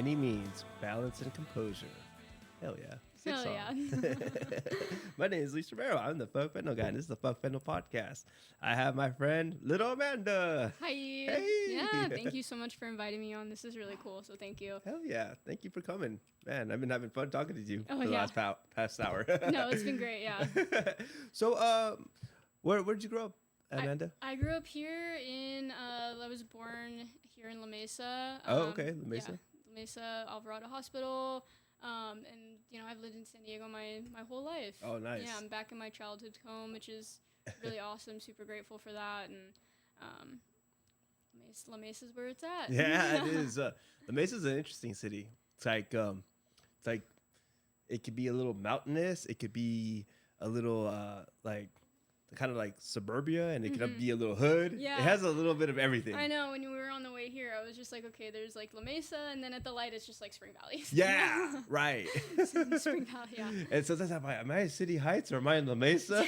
any means, balance and composure. Hell yeah. Sick Hell song. yeah. My name is Lisa Romero. I'm the Fuck Fennel guy, and this is the Fuck Fennel podcast. I have my friend, Little Amanda. Hi. Hey. Yeah, thank you so much for inviting me on. This is really cool, so thank you. Hell yeah. Thank you for coming. Man, I've been having fun talking to you Oh, for the yeah. last past hour. No, it's been great, yeah. So, where did you grow up, Amanda? I grew up here in, I was born here in La Mesa. Oh, okay, La Mesa. Yeah, La Mesa, Alvarado Hospital. And, I've lived in San Diego my whole life. Oh, nice. Yeah, I'm back in my childhood home, which is really awesome. Super grateful for that. And La Mesa's where it's at. Yeah, it is. La Mesa's an interesting city. It's like it could be a little mountainous. It could be a little kind of like suburbia, and it could be a little hood. Yeah. It has a little bit of everything. I know. When we were on the way here, I was just like, okay, there's like La Mesa, and then at the light, it's just like Spring Valley. Yeah, right. Spring Valley, yeah. And so that's am I in City Heights or am I in La Mesa?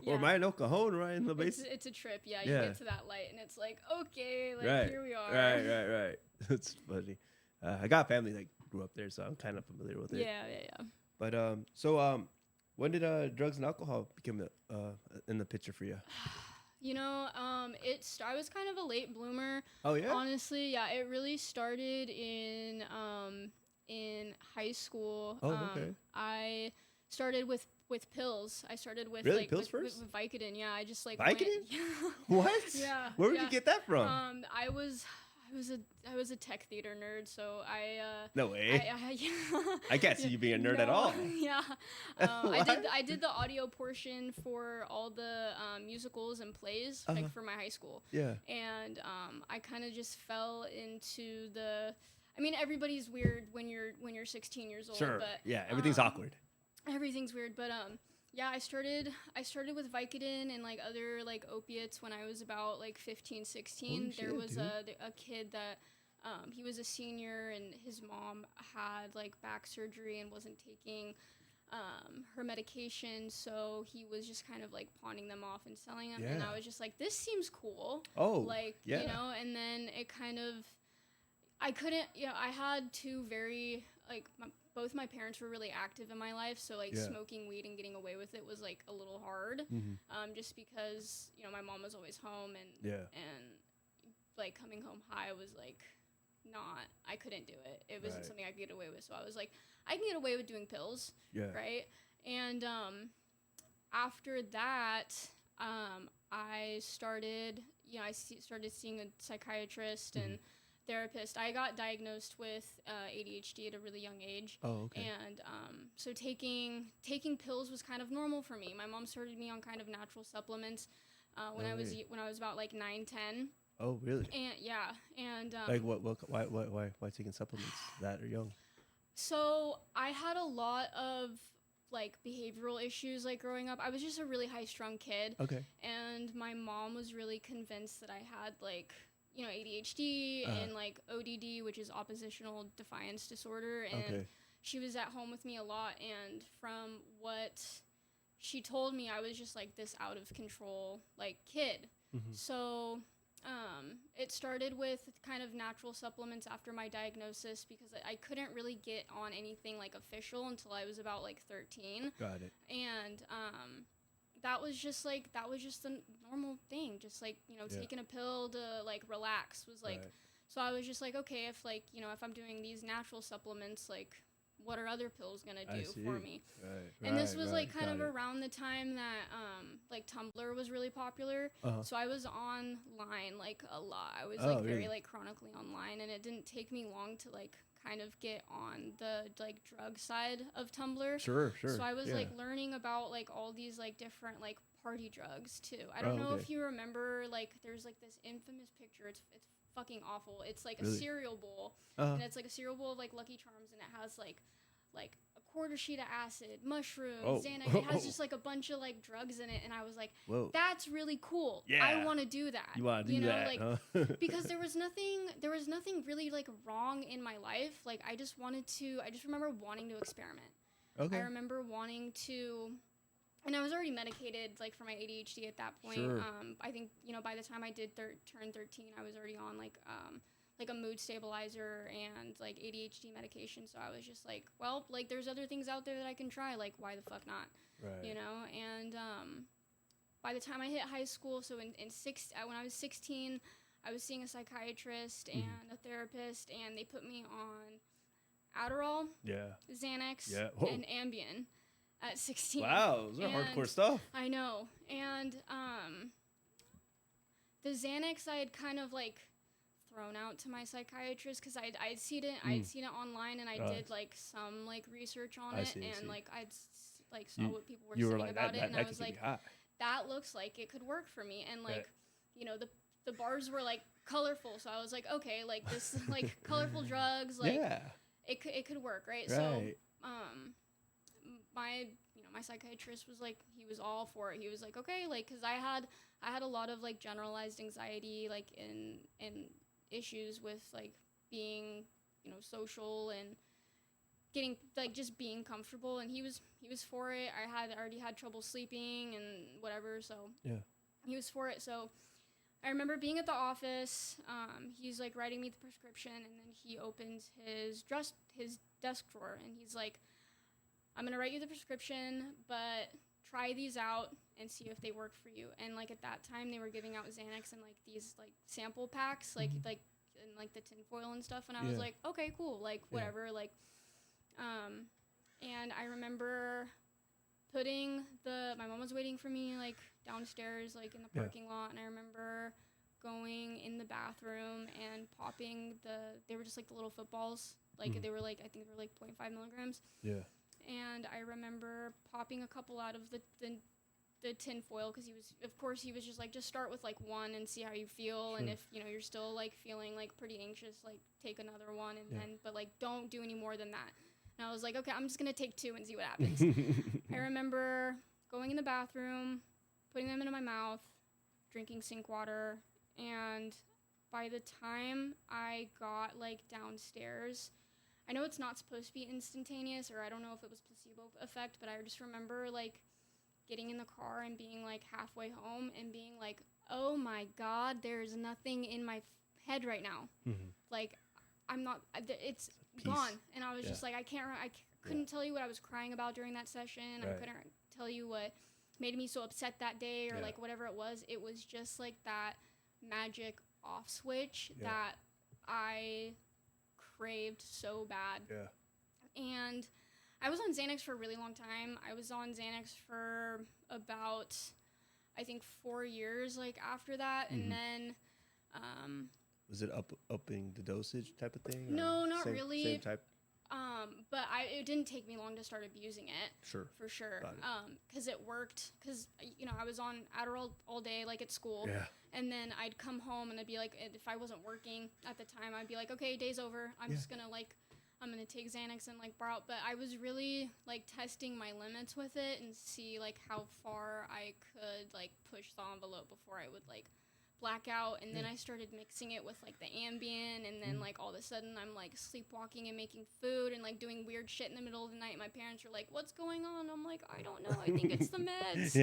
Or am I in El Cajon or am I in La Mesa? It's a trip, yeah. You get to that light, and it's like, okay, like right. here we are. Right. That's funny. I got family that grew up there, so I'm kind of familiar with it. Yeah. But when did drugs and alcohol become in the picture for you? I was kind of a late bloomer. Oh yeah. Honestly, yeah. It really started in high school. Oh, okay. I started with pills. I started with really? Pills first? With Vicodin. Yeah, I just like Vicodin? Yeah. What? Yeah. Where would you get that from? I was a tech theater nerd, so I no way. I can't see you being a nerd at all. Yeah, I did the audio portion for all the musicals and plays like for my high school. Yeah, and I kind of just fell into the. I mean, everybody's weird when you're 16 years old. Sure. But, yeah, everything's awkward. Everything's weird, but yeah, I started with Vicodin and like other like opiates when I was about like 15, 16. Holy shit, there was dude. a kid that he was a senior and his mom had like back surgery and wasn't taking her medication, so he was just kind of like pawning them off and selling them. Yeah. And I was just like, this seems cool. Oh, like yeah. and then it kind of I couldn't, I had two very like both my parents were really active in my life, so like smoking weed and getting away with it was like a little hard, just because my mom was always home and like coming home high was like I couldn't do it. It wasn't something I could get away with, so I was like, I can get away with doing pills, right? And after that, I started started seeing a psychiatrist and therapist. I got diagnosed with ADHD at a really young age. Oh, okay. And so taking pills was kind of normal for me. My mom started me on kind of natural supplements when I was about like 9, 10. Oh, really? And yeah, and like why taking supplements that or young? So I had a lot of like behavioral issues like growing up. I was just a really high-strung kid. Okay. And my mom was really convinced that I had like ADHD and like ODD, which is oppositional defiance disorder. And she was at home with me a lot. And from what she told me, I was just like this out of control, like kid. So it started with kind of natural supplements after my diagnosis because I couldn't really get on anything like official until I was about like 13. Got it. And that was just the normal thing, just like taking a pill to like relax was like so I was just like, okay, if like if I'm doing these natural supplements, like what are other pills gonna do for me? And this was like kind of around the time that like Tumblr was really popular, so I was online like a lot. I was very like chronically online, and it didn't take me long to like kind of get on the like drug side of Tumblr. Sure. So I was like learning about like all these like different like party drugs too. I don't know if you remember, like there's like this infamous picture. It's fucking awful. It's like a cereal bowl, and it's like a cereal bowl of like Lucky Charms, and it has like a quarter sheet of acid, mushrooms, and it has just like a bunch of like drugs in it. And I was like, that's really cool. Yeah. I want to do that. You want to do that, like because there was nothing really like wrong in my life. Like I just remember wanting to experiment. Okay. I remember wanting to. And I was already medicated, like, for my ADHD at that point. Sure. I think, by the time I did turn 13, I was already on, like a mood stabilizer and like ADHD medication. So I was just like, well, like there's other things out there that I can try. Like why the fuck not? Right. You know? And by the time I hit high school, so when I was 16, I was seeing a psychiatrist and a therapist, and they put me on Adderall, Xanax, and Ambien at 16. Wow, those are hardcore stuff. I know. And the Xanax I had kind of like thrown out to my psychiatrist because I'd seen it online, and I did like some like research on it, and like I'd like saw what people were saying about it, and I was like, that looks like it could work for me. And like, you know, the bars were like colorful, so I was like, okay, like this like colorful drugs, like it could work, right? So my psychiatrist was like, he was all for it. He was like, okay, like, because I had a lot of like generalized anxiety, like in issues with like being, you know, social and getting like just being comfortable, and he was for it. I already had trouble sleeping and whatever, so he was for it. So I remember being at the office. He's like writing me the prescription, and then he opens his desk drawer, and he's like, I'm gonna write you the prescription, but try these out and see if they work for you. And like at that time, they were giving out Xanax in like these like sample packs, like in like the tinfoil and stuff. And I was like, okay, cool, like whatever, like. And I remember my mom was waiting for me like downstairs, like in the parking lot, and I remember going in the bathroom and popping they were just like the little footballs, like they were like, I think they were like 0.5 milligrams. Yeah. And I remember popping a couple out of the tin foil, because he was just like, just start with like one and see how you feel. Sure. And if, you know, you're still like feeling like pretty anxious, like take another one, and then, but like don't do any more than that. And I was like, okay, I'm just gonna take 2 and see what happens. I remember going in the bathroom, putting them into my mouth, drinking sink water, and by the time I got like downstairs, I know it's not supposed to be instantaneous, or I don't know if it was placebo effect, but I just remember like getting in the car and being like halfway home and being like, oh my God, there's nothing in my head right now. Like, I'm not, it's gone. And I was just like, I couldn't tell you what I was crying about during that session. I couldn't tell you what made me so upset that day, or like whatever it was. It was just like that magic off switch that I craved so bad. And I was on Xanax for a really long time. I was on Xanax for about, I think, 4 years, like after that. And then was it upping the dosage type of thing? No, not really. Same type. But it didn't take me long to start abusing it. Sure. For sure. Because it worked. Because, you know, I was on Adderall all day, like at school. Yeah. And then I'd come home and I'd be like, if I wasn't working at the time, I'd be like, okay, day's over. I'm just going to like, I'm going to take Xanax and like bar out. But I was really like testing my limits with it and see like how far I could like push the envelope before I would like black out. And then I started mixing it with like the Ambien, and then like all of a sudden I'm like sleepwalking and making food and like doing weird shit in the middle of the night. My parents were like, what's going on? I'm like, I don't know, I think it's the meds.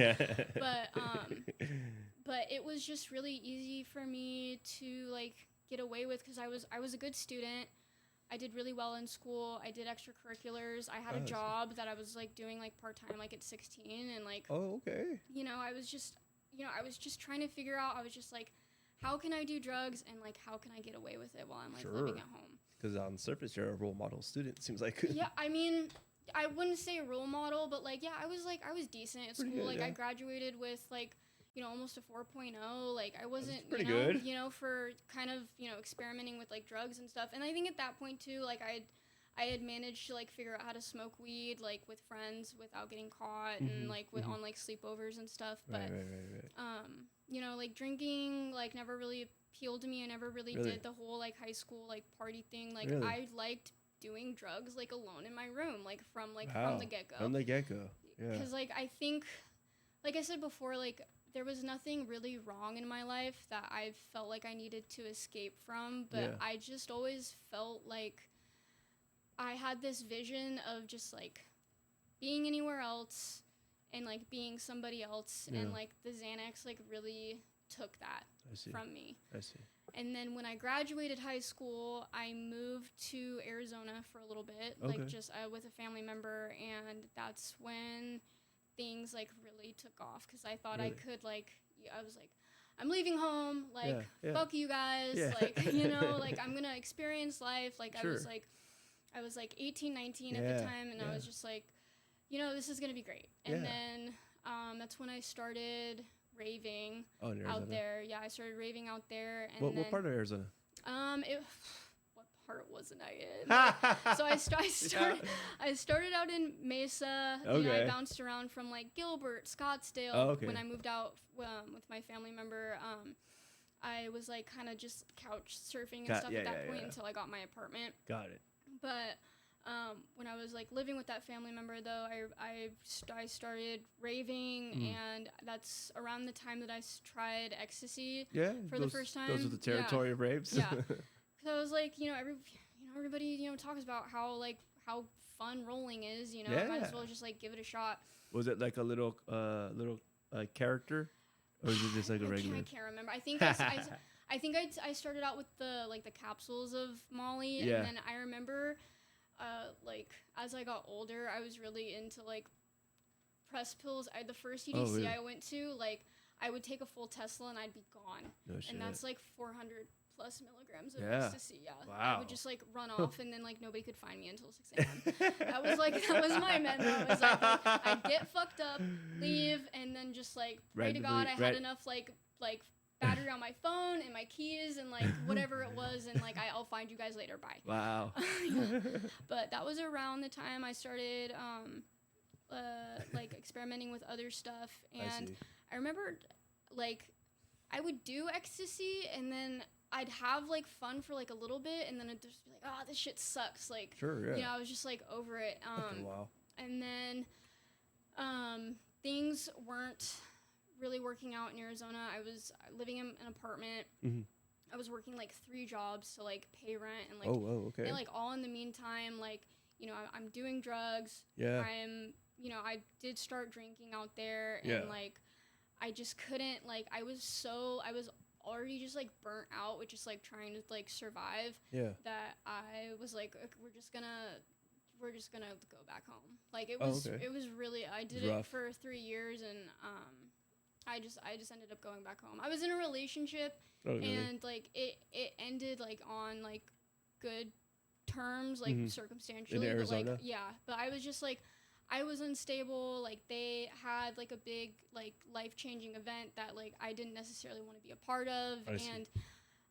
But it was just really easy for me to like get away with, because I was a good student. I did really well in school. I did extracurriculars. I had a job that I was like doing like part-time, like at 16, and like, you know, I was just trying to figure out, I was just like, how can I do drugs, and like, how can I get away with it while I'm like living at home? Because on the surface, you're a role model student, seems like. Yeah, I mean, I wouldn't say a role model, but like, yeah, I was decent at school. Good, like, I graduated with like, you know, almost a 4.0. Like, I wasn't, good. You know, for kind of, you know, experimenting with like drugs and stuff. And I think at that point too, like I had managed to like figure out how to smoke weed like with friends without getting caught, and like on like sleepovers and stuff. But you know, like drinking like never really appealed to me. I never really did the whole like high school like party thing. Like I liked doing drugs like alone in my room, like from the get-go. From the get-go. Yeah. Because like I think, like I said before, like there was nothing really wrong in my life that I felt like I needed to escape from, but I just always felt like I had this vision of just like being anywhere else and like being somebody else, and like the Xanax like really took that from me. I see. And then when I graduated high school, I moved to Arizona for a little bit, like just with a family member, and that's when things like really took off because I thought I could I was like, I'm leaving home, like fuck you guys, like you know, like I'm gonna experience life, like I was like 18, 19 at the time, and I was just like, you know, this is gonna be great. And then that's when I started raving out there. Yeah, I started raving out there. And what part of Arizona? What part wasn't I in? So I started out in Mesa. You know, I bounced around from like Gilbert, Scottsdale. When I moved out with my family member, I was like kind of just couch surfing and stuff at that point until I got my apartment. Got it. But when I was like living with that family member, though, I started raving, and that's around the time that I tried ecstasy for the first time. Those are the territory of raves. Yeah. So I was like, you know, everybody, you know, talks about how fun rolling is. You know, I might as well just like give it a shot. Was it like a little character, or was it just like a regular? I can't remember. I think I started out with the capsules of Molly, and then I remember. Like as I got older, I was really into like press pills. The first UDC I went to, like I would take a full Tesla and I'd be gone. No shit. And that's like 400 plus milligrams of ecstasy. Yeah. Wow. I would just like run off, and then like nobody could find me until 6 a.m. that was my memo. It was like I'd get fucked up, leave, and then just like pray to God I had enough like battery on my phone and my keys and like whatever it was, and like I'll find you guys later, bye. Wow. But that was around the time I started like experimenting with other stuff, and I remember like I would do ecstasy, and then I'd have like fun for like a little bit, and then it'd just be like, oh, this shit sucks, like you know, I was just like over it. Wow. And then things weren't really working out in Arizona. I was living in an apartment. I was working like 3 jobs to like pay rent, and like and like all in the meantime, like, you know, I'm doing drugs. I'm, you know, I did start drinking out there, and like I just couldn't, like I was already just like burnt out with just like trying to like survive, that I was like, okay, we're just gonna go back home. Like it was really, I did it for 3 years, and I just ended up going back home. I was in a relationship, and like it ended like on like good terms, like circumstantially. In Arizona? But, like, but I was just like, I was unstable. Like they had like a big like life-changing event that like I didn't necessarily want to be a part of, and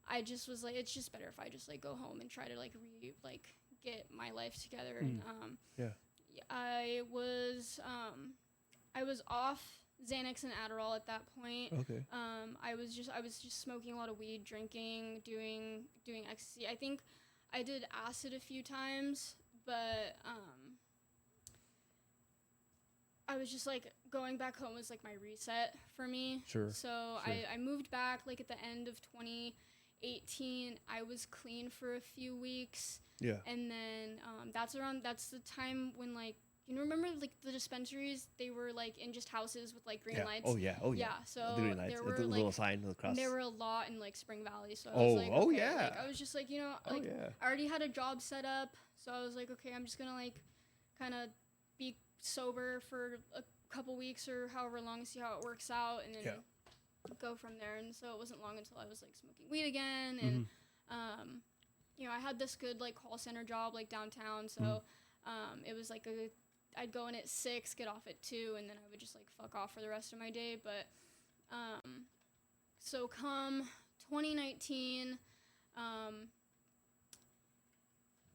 I just was like, it's just better if I just like go home and try to like get my life together. And I was off Xanax and Adderall at that point. I was just smoking a lot of weed, drinking, doing ecstasy. I think I did acid a few times, but I was just like going back home was like my reset for me. So I moved back like at the end of 2018. I was clean for a few weeks. And then that's the time when like, you know, remember like the dispensaries, they were like in just houses with like green lights. Yeah. So there were like little sign across. There were a lot in like Spring Valley. So I was like, like, I was just like, you know, like I already had a job set up. So I was like, okay, I'm just gonna like kind of be sober for a couple weeks or however long, see how it works out, and then go from there. And so it wasn't long until I was like smoking weed again, and you know, I had this good like call center job like downtown. So it was like I'd go in at 6, get off at 2, and then I would just like fuck off for the rest of my day. But so come 2019,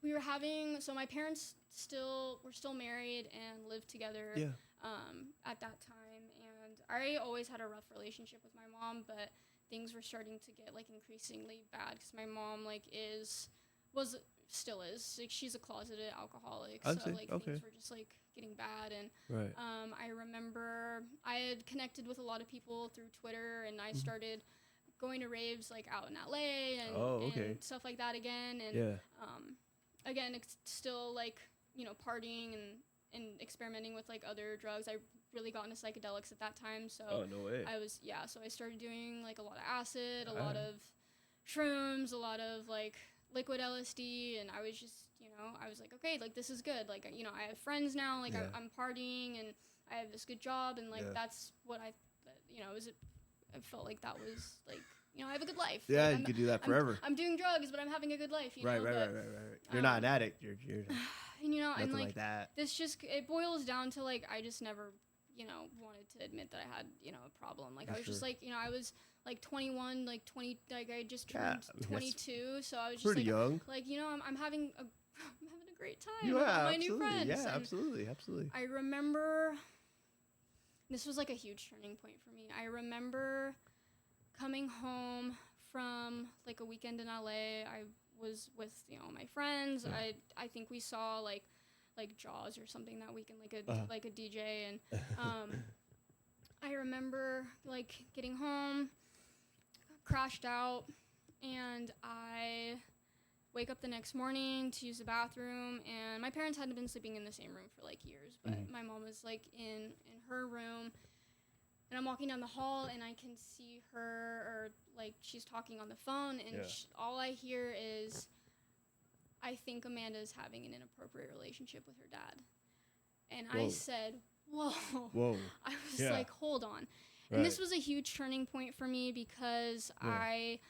we were having, so my parents were still married and lived together at that time, and I always had a rough relationship with my mom, but things were starting to get like increasingly bad because my mom like still is like, she's a closeted alcoholic. So like things were just like getting bad, and I remember I had connected with a lot of people through Twitter, and I started going to raves like out in LA and stuff like that again, and again it's still like, you know, partying and experimenting with like other drugs. I really got into psychedelics at that time. So Oh, no way. So I started doing like a lot of acid, a lot of shrooms, a lot of like liquid LSD, and I was just, I was like, okay, like this is good. Like, I have friends now, like I'm partying and I have this good job, and like that's what I felt like that was like, I have a good life. Yeah, like, you could do that forever. I'm doing drugs, but I'm having a good life. Right. You're not an addict. You're and nothing and like that. This just, it boils down to like, I just never, wanted to admit that I had, a problem. Like I was just like, I was like 21, like 20, like I just turned 22. So I was just pretty like, young. Like, I'm having a great time Yeah, with all my absolutely. new friends. Yeah, And absolutely. I remember, this was like a huge turning point for me. I remember coming home from like a weekend in LA. I was with, my friends. Yeah. I think we saw like Jaws or something that weekend, like a DJ, and I remember like getting home, crashed out, and I wake up the next morning to use the bathroom, and my parents hadn't been sleeping in the same room for like years, but my mom was like in her room, and I'm walking down the hall, and I can see her, or like she's talking on the phone, and all I hear is, I think Amanda's having an inappropriate relationship with her dad. And I said, whoa. I was like, hold on. And this was a huge turning point for me because I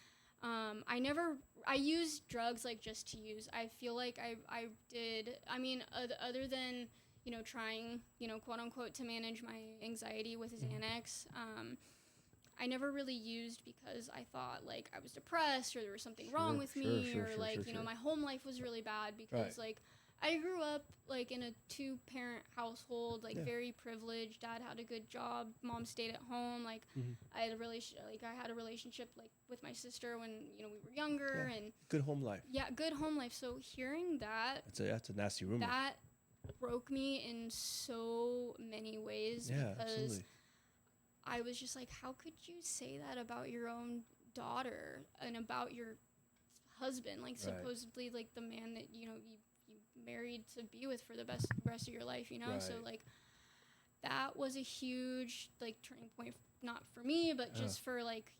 used drugs like just to use. I feel like I did, other than, trying, quote unquote, to manage my anxiety with Xanax, I never really used because I thought like I was depressed or there was something wrong with me, or my home life was really bad because like I grew up like in a 2-parent household, like very privileged. Dad had a good job, mom stayed at home. Like I had a relationship like with my sister when we were younger, and good home life. Yeah, good home life. So hearing that, that's a nasty rumor. That broke me in so many ways because absolutely. I was just like, how could you say that about your own daughter and about your husband? Like, supposedly, like, the man that, you married to be with for the rest of your life, So, like, that was a huge, like, turning point, not for me, but just for, like,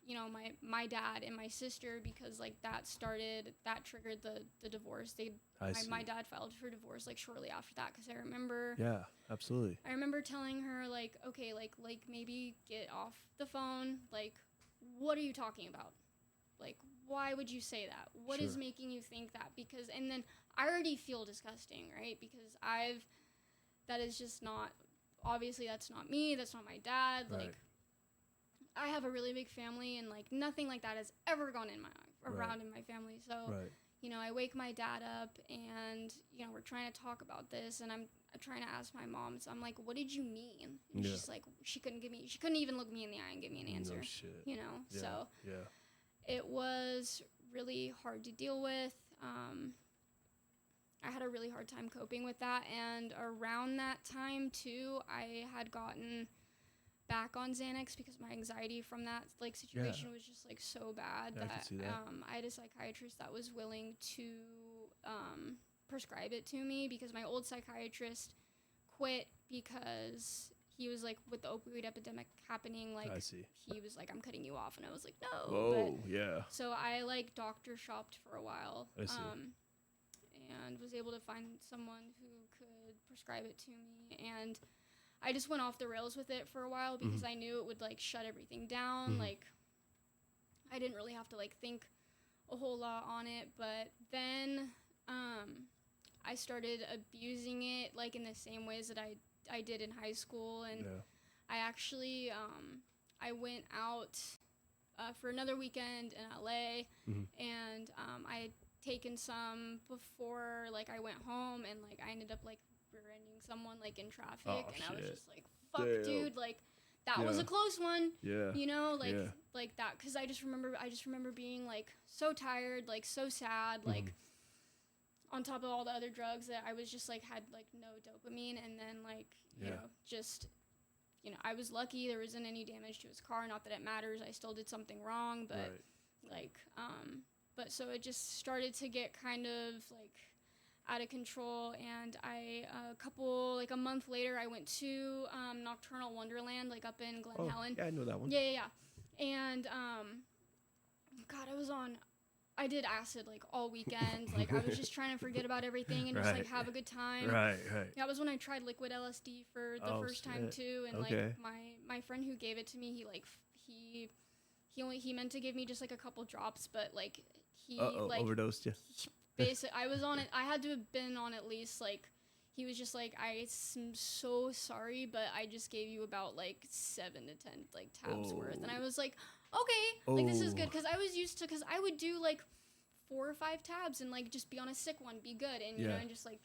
my dad and my sister, because, like, that triggered the divorce. My dad filed for divorce, like, shortly after that, because I remember... Yeah, absolutely. I remember telling her, like, okay, like, maybe get off the phone. Like, what are you talking about? Like, why would you say that? What is making you think that? Because, and then I already feel disgusting, right? Because that is just not, obviously that's not me, that's not my dad. Like, I have a really big family, and like nothing like that has ever gone around in my family. So, I wake my dad up, and we're trying to talk about this, and I'm trying to ask my mom. So I'm like, "What did you mean?" And she's like, she couldn't even look me in the eye and give me an answer. No shit. So it was really hard to deal with. I had a really hard time coping with that, and around that time too, I had gotten back on Xanax because my anxiety from that like situation was just like so bad that I had a psychiatrist that was willing to prescribe it to me, because my old psychiatrist quit because he was like, with the opioid epidemic happening, like he was like, I'm cutting you off, and I was like, no. Whoa, So I like doctor shopped for a while, and was able to find someone who could prescribe it to me, and I just went off the rails with it for a while because I knew it would like shut everything down. Like, I didn't really have to like think a whole lot on it, but then I started abusing it like in the same ways that I did in high school, and I actually I went out for another weekend in LA, and I had taken some before like I went home, and like I ended up like rear-ending someone like in traffic, and I was just like, fuck, dude, like that was a close one. Like that, because I just remember being like so tired, like so sad, like on top of all the other drugs that I was just like had like no dopamine, and then like you know, just I was lucky there wasn't any damage to his car, not that it matters, I still did something wrong, but like but so it just started to get kind of like out of control, and a month later, I went to Nocturnal Wonderland, like up in Glen Helen. Yeah, I know that one. Yeah. And God, I did acid like all weekend. Like I was just trying to forget about everything and just like have a good time. Right. That was when I tried liquid LSD for the first time too. And like my friend who gave it to me, he meant to give me just like a couple drops, but like he like overdosed you. Basically, I was on it. I had to have been on at least like. He was just like, I'm so sorry, but I just gave you about like 7 to 10 like tabs worth, and I was like, okay, like this is good, because I was used to, because I would do like 4 or 5 tabs and like just be on a sick one, be good, and you know, and just like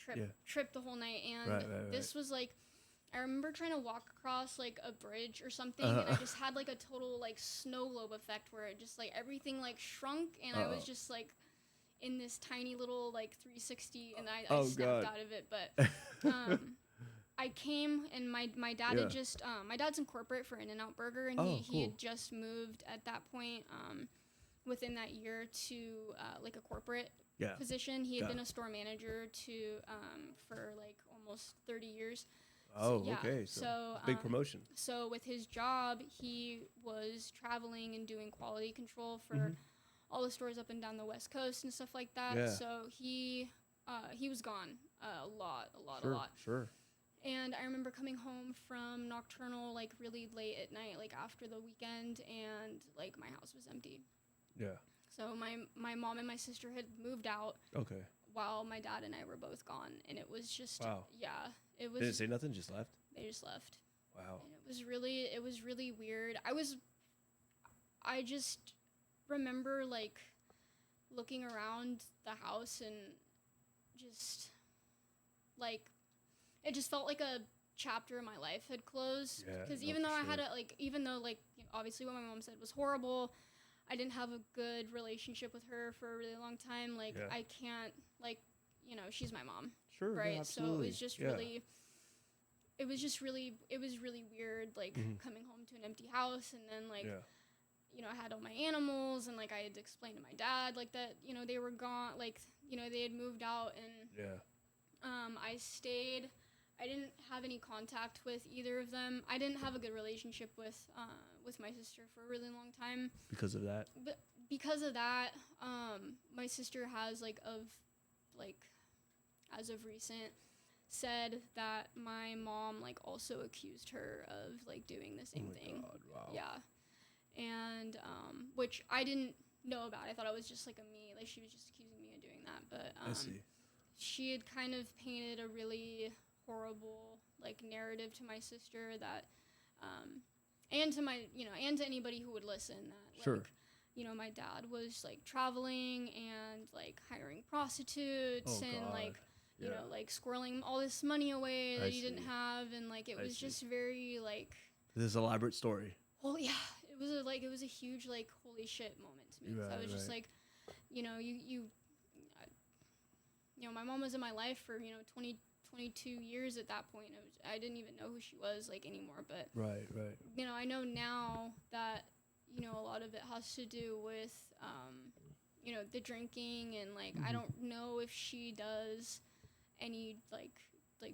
trip the whole night, and this was like, I remember trying to walk across like a bridge or something, and I just had like a total like snow globe effect where it just like everything like shrunk, and I was just like in this tiny little like 360, and I snapped out of it, but I came, and my dad had just my dad's in corporate for In-N-Out Burger, and he had just moved at that point within that year to like a corporate position. He had been a store manager for like almost 30 years. Okay. So big promotion. So with his job, he was traveling and doing quality control for all the stores up and down the West Coast and stuff like that. Yeah. So he was gone a lot. Sure. And I remember coming home from Nocturnal like really late at night, like after the weekend, and like my house was empty. Yeah. So my mom and my sister had moved out. Okay. While my dad and I were both gone, and it was just it was. Didn't say nothing, just left. They just left. Wow. And it was really weird. I just remember like looking around the house and just like it just felt like a chapter of my life had closed, because even though obviously what my mom said was horrible, I didn't have a good relationship with her for a really long time. Like I can't, like, you know, she's my mom, right? Yeah, so it was just really it was really weird, like coming home to an empty house, and then like you know, I had all my animals, and like I had to explain to my dad like that, you know, they were gone, like, you know, they had moved out, and I stayed. I didn't have any contact with either of them. I didn't have a good relationship with my sister for a really long time. Because of that? But because of that, my sister has as of recent, said that my mom like also accused her of like doing the same thing. God, wow. Yeah. And which I didn't know about. I thought it was just like like she was just accusing me of doing that. But I see. She had kind of painted a really horrible like narrative to my sister that and to my, you know, and to anybody who would listen, that like, you know, my dad was like traveling and like hiring prostitutes like you know, like squirreling all this money away that he didn't have, and like it was just very like this elaborate story. Well, yeah, it was a huge like holy shit moment to me. So I was just like, you know, you know, my mom was in my life for, you know, 22 years at that point. I didn't even know who she was like anymore, but right. You know, I know now that, you know, a lot of it has to do with you know, the drinking, and like I don't know if she does any like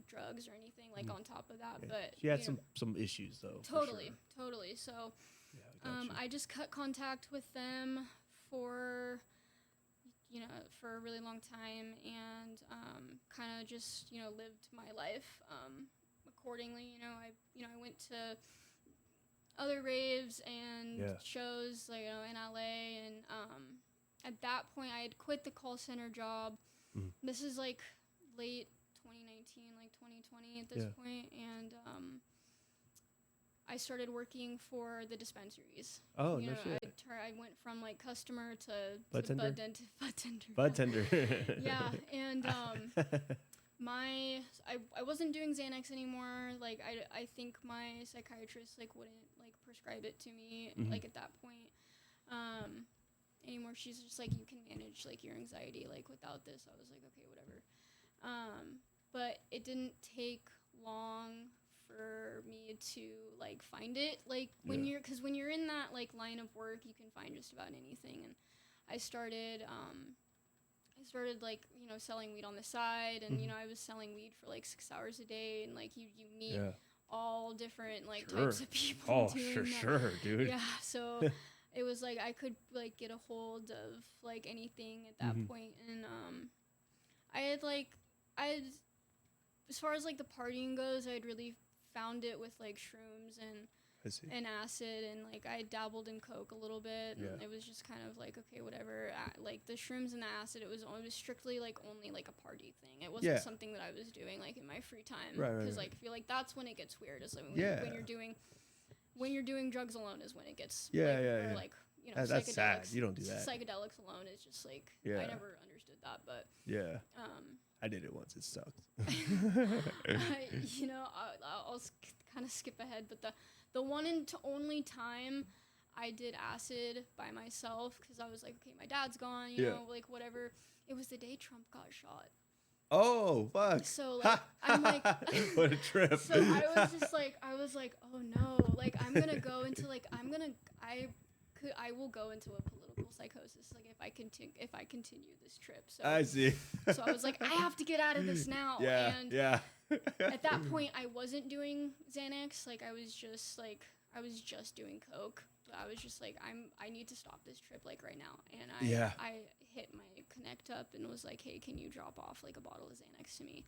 drugs or anything like on top of that, but she had some issues though. Totally. So I just cut contact with them for, you know, for a really long time, and kind of just, you know, lived my life accordingly. You know, I went to other raves and shows, like, you know, in LA, and at that point I had quit the call center job. This is like late 2019, like 2020 at this point, and I started working for the dispensaries. Oh, you know, shit. I went from like customer to budtender. Yeah, and I wasn't doing Xanax anymore. Like I think my psychiatrist like wouldn't like prescribe it to me like at that point anymore. She's just like, you can manage like your anxiety like without this. I was like, okay, whatever. But it didn't take long for me to like find it, like when you're in that like line of work, you can find just about anything. And I started I started like, selling weed on the side, and I was selling weed for like 6 hours a day, and like you meet all different like types of people. Oh, sure, dude. Yeah, so it was like I could like get a hold of like anything at that point. And I had as far as like the partying goes, I had really found it with like shrooms and acid, and like I dabbled in coke a little bit, and it was just kind of like, okay, whatever. Like the shrooms and the acid, it was strictly like only like a party thing. It wasn't something that I was doing like in my free time, because like I feel like that's when it gets weird, is like when you're doing drugs alone is when it gets like that's sad. You don't do that. Psychedelics alone is just like I never understood that, but I did it once. It sucked. I'll kind of skip ahead, but the one and only time I did acid by myself, because I was like, okay, my dad's gone, you know, like whatever. It was the day Trump got shot. Oh, fuck. So like, I'm like, what a trip. So I was like, oh no, like I'm gonna go into like, I will go into a political psychosis, like if I continue this trip. So I see. So I was like, I have to get out of this now. And at that point, I wasn't doing Xanax. Like I was just doing coke. I was just like, I need to stop this trip like right now. And I hit my connect up and was like, hey, can you drop off like a bottle of Xanax to me?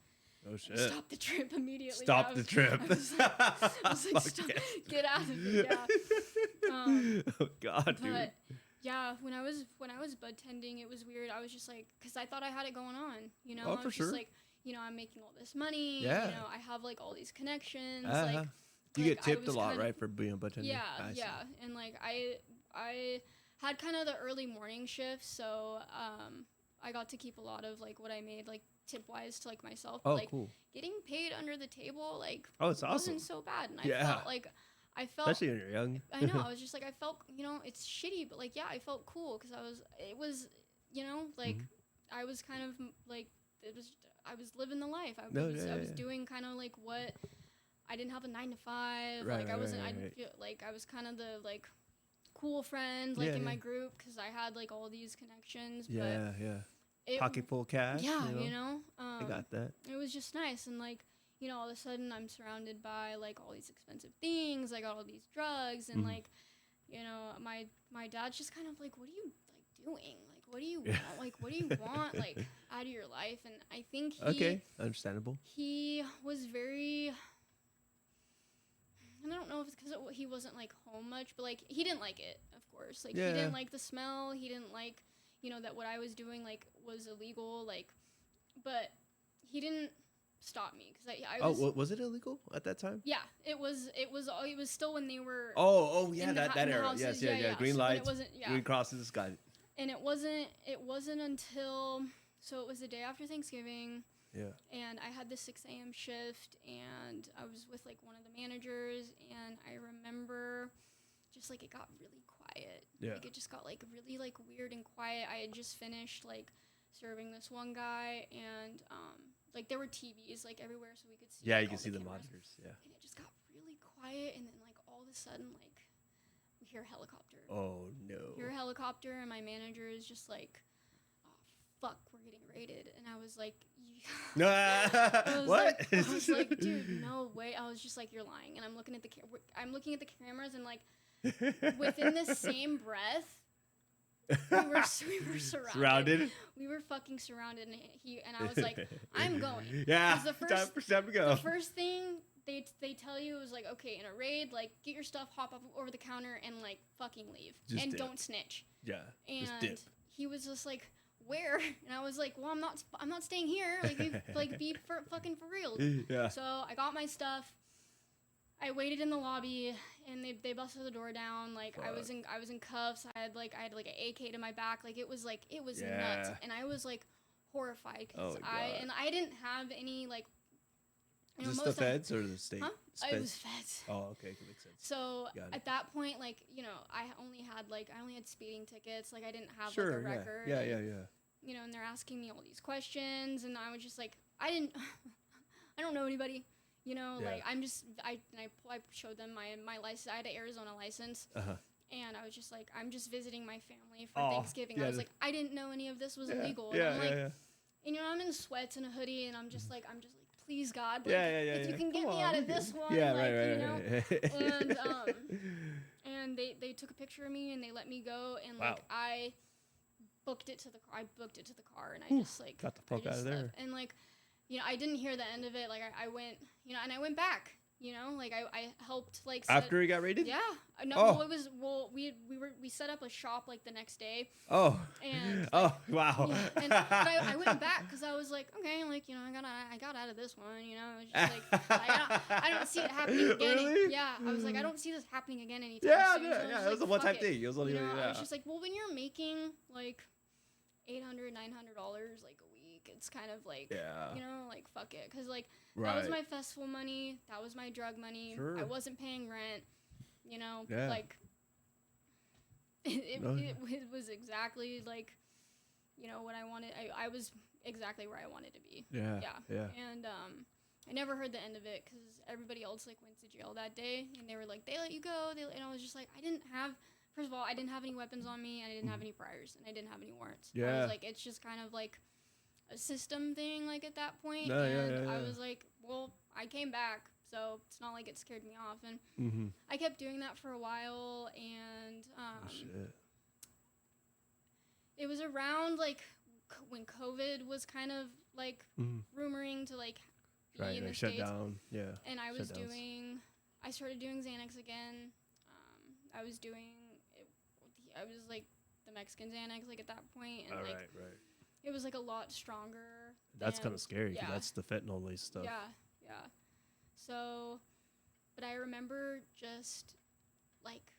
Oh shit! Stop the trip immediately. Stop the trip. I was like stop, get out of it. Yeah. Oh god, dude. But yeah, when I was bud tending, it was weird. I was just like, because I thought I had it going on, Oh, I was for sure. just like, I'm making all this money. Yeah. I have like all these connections. You get tipped a lot, right, for being a bud tender? Yeah, and like I had kind of the early morning shift, so I got to keep a lot of like what I made, like tip wise to like myself. Oh, like, cool. Getting paid under the table, like, it's awesome. Wasn't so bad, and I felt especially when you're young. I know. I was just like, I felt, it's shitty, but like, yeah, I felt cool because it was, like, I was kind of like, I was living the life. I was doing kind of like what, I didn't have a 9 to 5. Like, I wasn't, I didn't feel like I was kind of the like cool friend, like in my group, because I had like all these connections. Pocket full of cash. Yeah, I got that. It was just nice, and like, all of a sudden I'm surrounded by like all these expensive things. I got all these drugs, and like, my dad's just kind of like, what are you like doing? Like, what do you want? Like, what do you want like out of your life? And I think understandable. He was very, and I don't know if it's because he wasn't like home much, but like he didn't like it, of course. Like he didn't like the smell. He didn't like, that what I was doing like was illegal. Like, but he didn't stop me because I was. Oh, was it illegal at that time? Yeah, it was. It was still when they were. Oh yeah, that era. Houses. Yes, green so lights. Yeah. Green crosses. Got it. And it wasn't until, so it was the day after Thanksgiving. Yeah. And I had the 6 a.m. shift, and I was with like one of the managers, and I remember just like it got really quiet. Yeah. Like it just got like really like weird and quiet. I had just finished like serving this one guy, and like there were TVs like everywhere, so we could see. Yeah, like, you can see the cameras. monitors. Yeah. And it just got really quiet, and then like all of a sudden like we hear a helicopter. Oh no. Hear a helicopter, and my manager is just like, "Oh fuck, we're getting raided," and I was like. What? I was like, dude, no way. I was just like, you're lying. And I'm looking at the cameras, and like within the same breath, we were surrounded. We were fucking surrounded, and I was like, I'm going. Yeah. Time to go. The first thing they tell you is like, okay, in a raid, like get your stuff, hop up over the counter, and like fucking leave, and don't snitch. Yeah. And just dip. He was just like, where? And I was like, well, I'm not staying here. Like, be fucking for real. Yeah. So I got my stuff. I waited in the lobby, and they busted the door down. Like, fuck. I was in cuffs. I had like an AK to my back. Like, it was nuts. And I was like horrified because I didn't have any like. Is this the feds or the state? Huh? It was feds. Oh, okay, that makes sense. So at that point, like, I only had speeding tickets. Like, I didn't have like a record. Yeah. And they're asking me all these questions, and I was just like, I don't know anybody. Like I showed them my license. I had an Arizona license. And I was just like, I'm just visiting my family for Thanksgiving. I was like, I didn't know any of this was illegal. And I'm like, and you know, I'm in sweats and a hoodie, and I'm just like, please God, like, if you can get me out of this one, you know. And they took a picture of me and they let me go, and like I booked it to the car, and I just like got the fuck out of there. And like, you know, I didn't hear the end of it. Like I went, you know, and I went back. You know, like I helped like after he got raided. Yeah, no, well, it was we set up a shop like the next day. Oh, and like, wow. Yeah, and but I went back because I was like, okay, like, you know, I got out of this one. You know, it was just like I don't see it happening again. Really? Yeah, I was like, I don't see this happening again anytime soon. So it was a one-time thing. It was only, I was just like, well, when you're making like $800, $900 like a week, it's kind of like, you know, like fuck it, because like. That was my festival money. That was my drug money. Sure. I wasn't paying rent. You know, like it was exactly like, you know, what I wanted. I was exactly where I wanted to be. Yeah. And I never heard the end of it because everybody else like went to jail that day, and they were like, they let you go. And I was just like, first of all, I didn't have any weapons on me, and I didn't have any priors, and I didn't have any warrants. I was like, it's just kind of like a system thing, like at that point. I was like, well, I came back, so it's not like it scared me off. And I kept doing that for a while, and it was around like when COVID was kind of like rumoring to like be in the shut States. Down. And I started doing Xanax again. I was like the Mexican Xanax like at that point, and right. It was like a lot stronger. That's kind of scary because that's the fentanyl-laced stuff. Yeah. So, but I remember just like,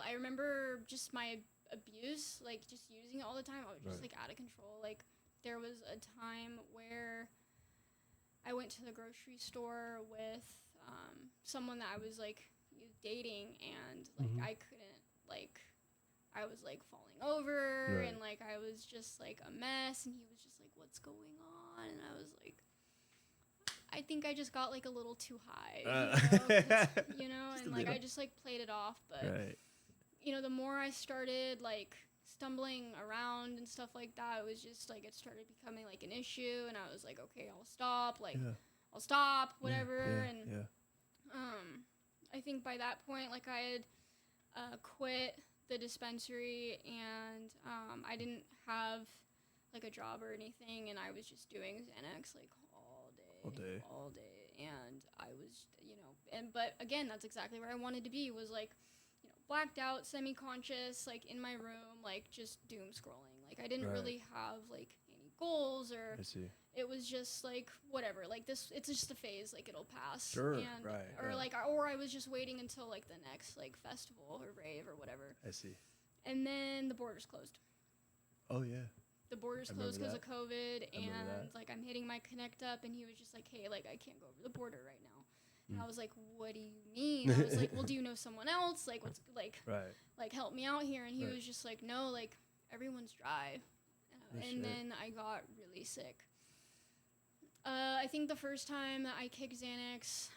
I remember just my abuse, like just using it all the time. I was just like out of control. Like there was a time where I went to the grocery store with someone that I was like dating, and like I couldn't like. I was like falling over and like I was just like a mess, and he was just like, what's going on? And I was like, I think I just got like a little too high, you know, and like I just like played it off. But you know, the more I started like stumbling around and stuff like that, it was just like it started becoming like an issue, and I was like, okay, I'll stop, whatever. And I think by that point, like I had quit the dispensary, and I didn't have like a job or anything, and I was just doing Xanax like all day, and I was, you know, but again, that's exactly where I wanted to be, was like, you know, blacked out, semi-conscious, like in my room, like just doom scrolling. Like I didn't really have like any goals, or it was just like whatever, like this, it's just a phase, like it'll pass. Or I was just waiting until like the next like festival or rave or whatever. And then the borders closed. The borders closed because of COVID, and like I'm hitting my connect up, and he was just like, hey, like I can't go over the border right now. And I was like, what do you mean? I was like, well, do you know someone else? Like what's like like help me out here. And he was just like, no, like everyone's dry. And then I got really sick. I think the first time that I kicked Xanax,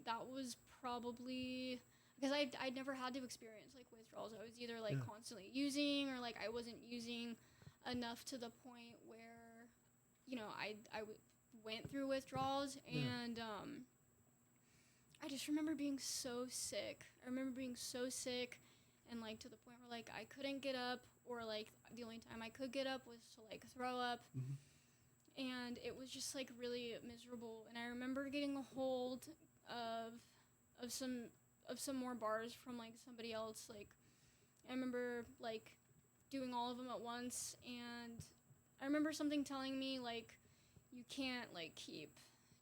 that was probably because I'd never had to experience like withdrawals. I was either like constantly using, or like I wasn't using enough to the point where, you know, I went through withdrawals, and I just remember being so sick. And like to the point where like I couldn't get up, or like the only time I could get up was to like throw up. And it was just like really miserable. And I remember getting a hold of some more bars from like somebody else. Like I remember like doing all of them at once, and I remember something telling me like, you can't like keep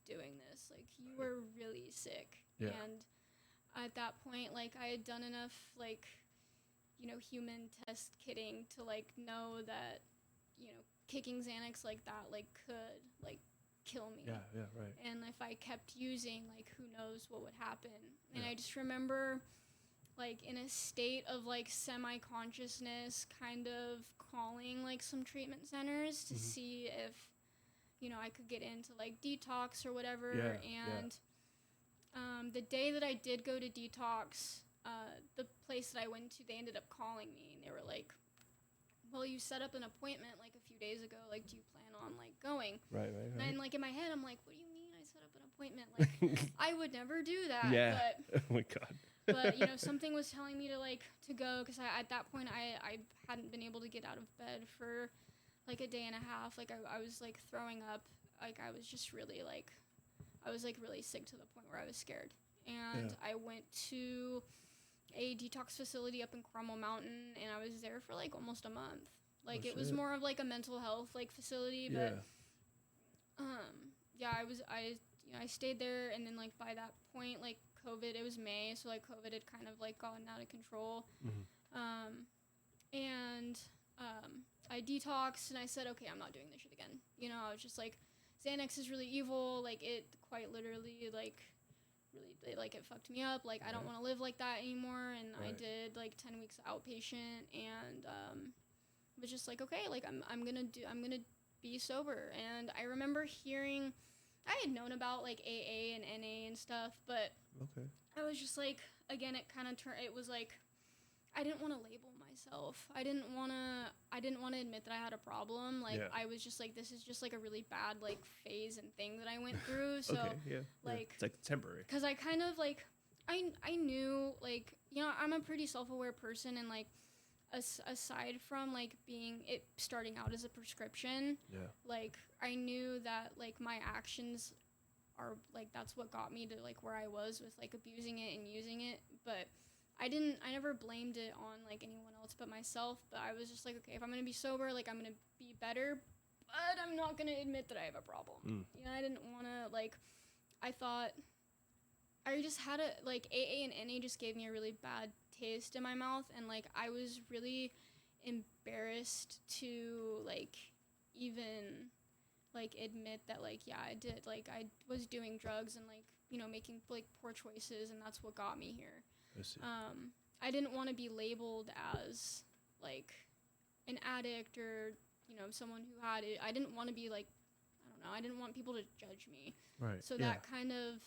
doing this, like you were really sick. And at that point, like I had done enough like, you know, human test kitting to like know that, you know, kicking Xanax like that like could like kill me. And if I kept using, like who knows what would happen. And I just remember like in a state of like semi-consciousness, kind of calling like some treatment centers to see if, you know, I could get into like detox or whatever. The day that I did go to detox, the place that I went to, they ended up calling me, and they were like, well, you set up an appointment like a few days ago. Like, do you plan on like going? Right. And like in my head, I'm like, what do you mean I set up an appointment? Like, I would never do that. Yeah. But, oh my God. but, you know, something was telling me to go, because at that point I hadn't been able to get out of bed for like a day and a half. Like I was like throwing up. Like I was just really like, I was like really sick to the point where I was scared. And I went to a detox facility up in Cromwell Mountain, and I was there for like almost a month. Like it was more of like a mental health like facility, but I stayed there, and then like by that point, like COVID, it was May, so like COVID had kind of like gotten out of control. I detoxed, and I said, okay, I'm not doing this shit again. You know, I was just like, Xanax is really evil. Like it quite literally it fucked me up. Like I don't want to live like that anymore. And I did like 10 weeks outpatient, and was just like, okay, like I'm gonna be sober. And I remember hearing, I had known about like AA and NA and stuff, but I was just like, again, it was like, I didn't want to label myself. I didn't want to admit that I had a problem. Like I was just like, this is just like a really bad like phase and thing that I went through. So like it's like temporary. Cause I kind of like, I knew like, you know, I'm a pretty self-aware person, and like aside from like starting out as a prescription, like I knew that like my actions are like, that's what got me to like where I was with like abusing it and using it. But I never blamed it on like anyone else but myself. But I was just like, okay, if I'm gonna be sober, like I'm gonna be better, but I'm not gonna admit that I have a problem. You know, I didn't wanna like, I thought I just had like AA and NA just gave me a really bad taste in my mouth, and like I was really embarrassed to like even like admit that like I did, like I was doing drugs and like, you know, making like poor choices, and that's what got me here. I didn't want to be labeled as like an addict or, you know, someone who had it. I didn't want to be like, I don't know, I didn't want people to judge me. Right. So that kind of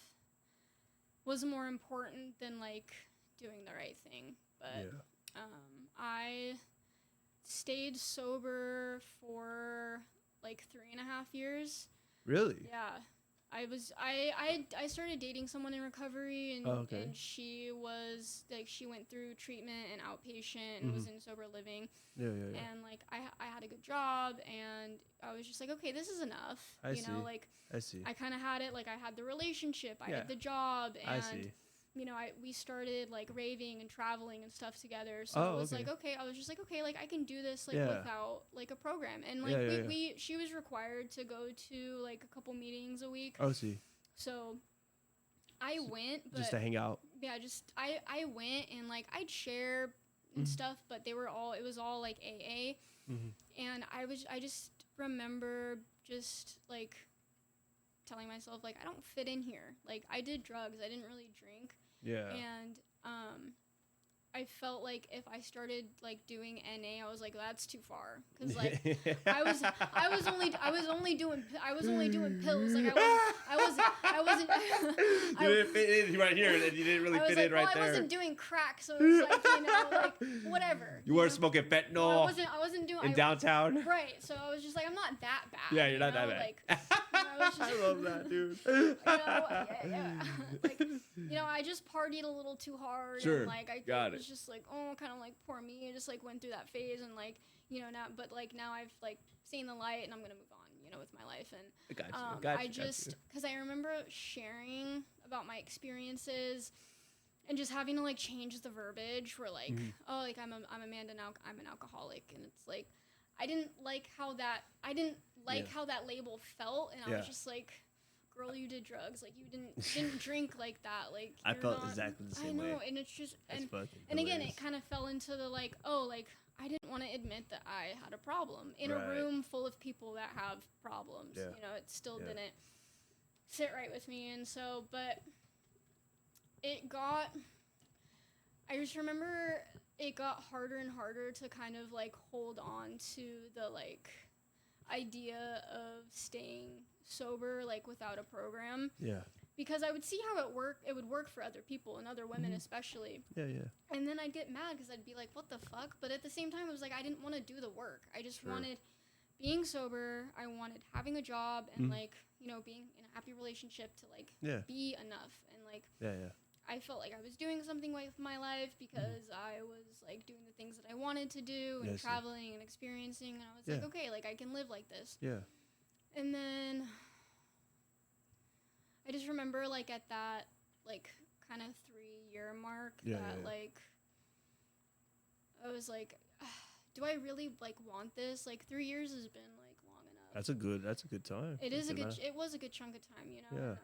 was more important than like doing the right thing. But I stayed sober for like 3.5 years. Really? Yeah. I started dating someone in recovery, and and she was like, she went through treatment and outpatient and was in sober living. And like I had a good job, and I was just like, okay, this is enough. I kind of had it, like I had the relationship, I had the job, and you know, we started like raving and traveling and stuff together. So it was like, okay, I was just like, okay, like I can do this like without like a program. And like she was required to go to like a couple meetings a week. So I went, but just to hang out. Yeah, I went, and like I'd share and stuff, but it was all like AA. And I just remember just like telling myself like, I don't fit in here. Like I did drugs, I didn't really drink. And I felt like if I started like doing NA, I was like, that's too far, because like I was only doing pills. Like I wasn't you didn't fit in right here, and you didn't really fit in right there. I wasn't doing crack, so it was like, you know, like whatever. You weren't smoking fentanyl. I wasn't doing in downtown. Right, so I was just like, I'm not that bad. Yeah, you're not that bad. Like, you know, I love that, dude. You know, like, you know, I just partied a little too hard. Sure, and like I was just like, oh, kind of like poor me. I just like went through that phase, and like, you know, now I've like seen the light, and I'm gonna move on, you know, with my life. And I just, because I remember sharing about my experiences, and just having to like change the verbiage where like, oh, like I'm Amanda now, I'm an alcoholic, and it's like, I didn't like how that label felt, and I was just like, girl, you did drugs, like you didn't drink like that, like I felt exactly the same way. I know, and it's just, and again, it kind of fell into the like, oh, like I didn't want to admit that I had a problem in a room full of people that have problems. You know, it still didn't sit right with me, and so, but I just remember it got harder and harder to kind of like hold on to the like idea of staying sober like without a program. because I would see how it would work for other people and other women especially. Yeah. And then I'd get mad because I'd be like, what the fuck? But at the same time, it was like I didn't want to do the work. I just wanted being sober. I wanted having a job and like, you know, being in a happy relationship to like be enough. And like, I felt like I was doing something with my life because I was like doing the things that I wanted to do and traveling and experiencing. And I was like, okay, like I can live like this. Yeah. And then I just remember like at that like kind of 3-year mark that like I was like, do I really like want this? Like 3 years has been like long enough. That's a good time. It was a good chunk of time, you know. Yeah.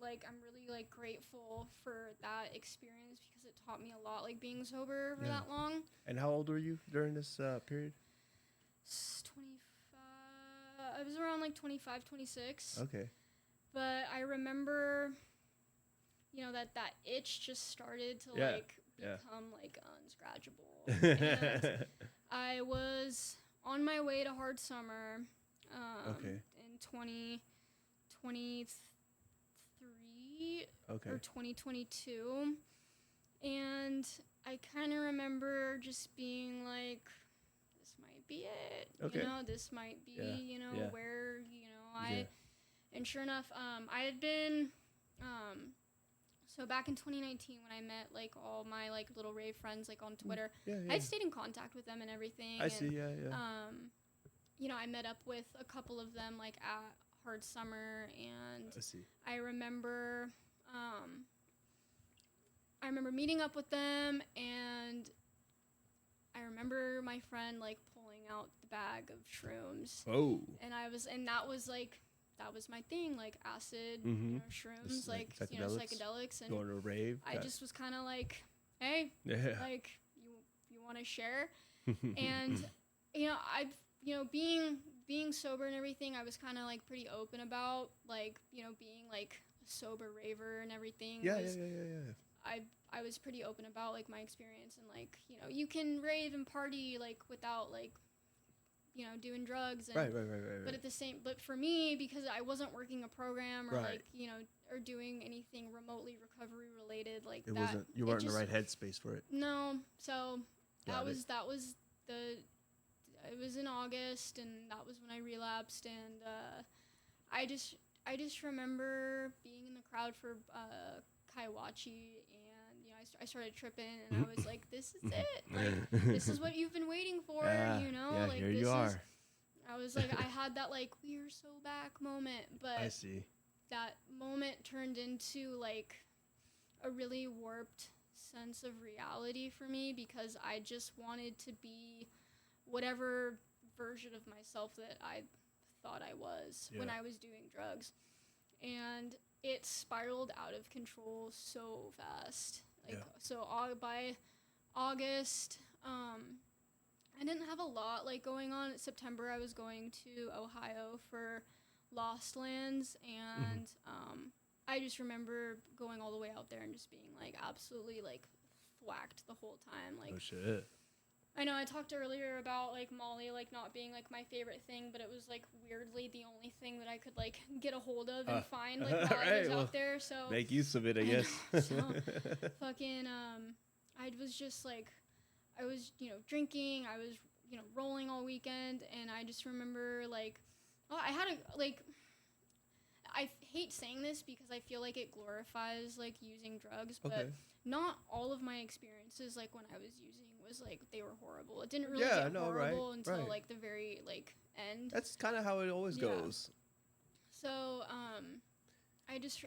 And I'm really like grateful for that experience because it taught me a lot, like being sober for that long. And how old were you during this period? 25. I was around like 25, 26. Okay. But I remember, you know, that itch just started to like become like unscratchable. And I was on my way to Hard Summer in 2023 or 2022. And I kind of remember just being like, this might be it. You know, this might be, you know, where, you know, and sure enough, I had been, so back in 2019 when I met like all my like little rave friends like on Twitter, I had stayed in contact with them and everything. You know, I met up with a couple of them like at Hard Summer, and I remember meeting up with them, and I remember my friend like pulling out the bag of shrooms. Oh. And that was my thing, like acid, you know, shrooms, like you know, psychedelics, and going to a rave. I just was kind of like, hey, like you want to share, and you know, being sober and everything, I was kind of like pretty open about like, you know, being like a sober raver and everything. I was pretty open about like my experience, and like, you know, you can rave and party like without like, you know, doing drugs and but for me, because I wasn't working a program or like, you know, or doing anything remotely recovery related like it wasn't, you weren't in the right headspace for it. No. So it was in August, and that was when I relapsed, and I just remember being in the crowd for Kaiwachi, and you know, I started tripping, and I was like, this is it, like this is what you've been waiting for, you know, like here you are. I was like, I had that like we're so back moment, but that moment turned into like a really warped sense of reality for me, because I just wanted to be whatever version of myself that I thought I was when I was doing drugs. And it spiraled out of control so fast. Like, so by August, I didn't have a lot like going on. In September, I was going to Ohio for Lost Lands, and I just remember going all the way out there and just being like absolutely like thwacked the whole time. Like, oh shit. I know I talked earlier about like Molly like not being like my favorite thing, but it was like weirdly the only thing that I could like get a hold of and find like while I was out there. So make use of it, I guess. So fucking I was just like, I was, you know, drinking, I was, you know, rolling all weekend, and I just remember like, I had a like, I hate saying this because I feel like it glorifies like using drugs, but not all of my experiences like when I was using was like they were horrible. It didn't really get horrible until like the very like end. That's kind of how it always goes. So I just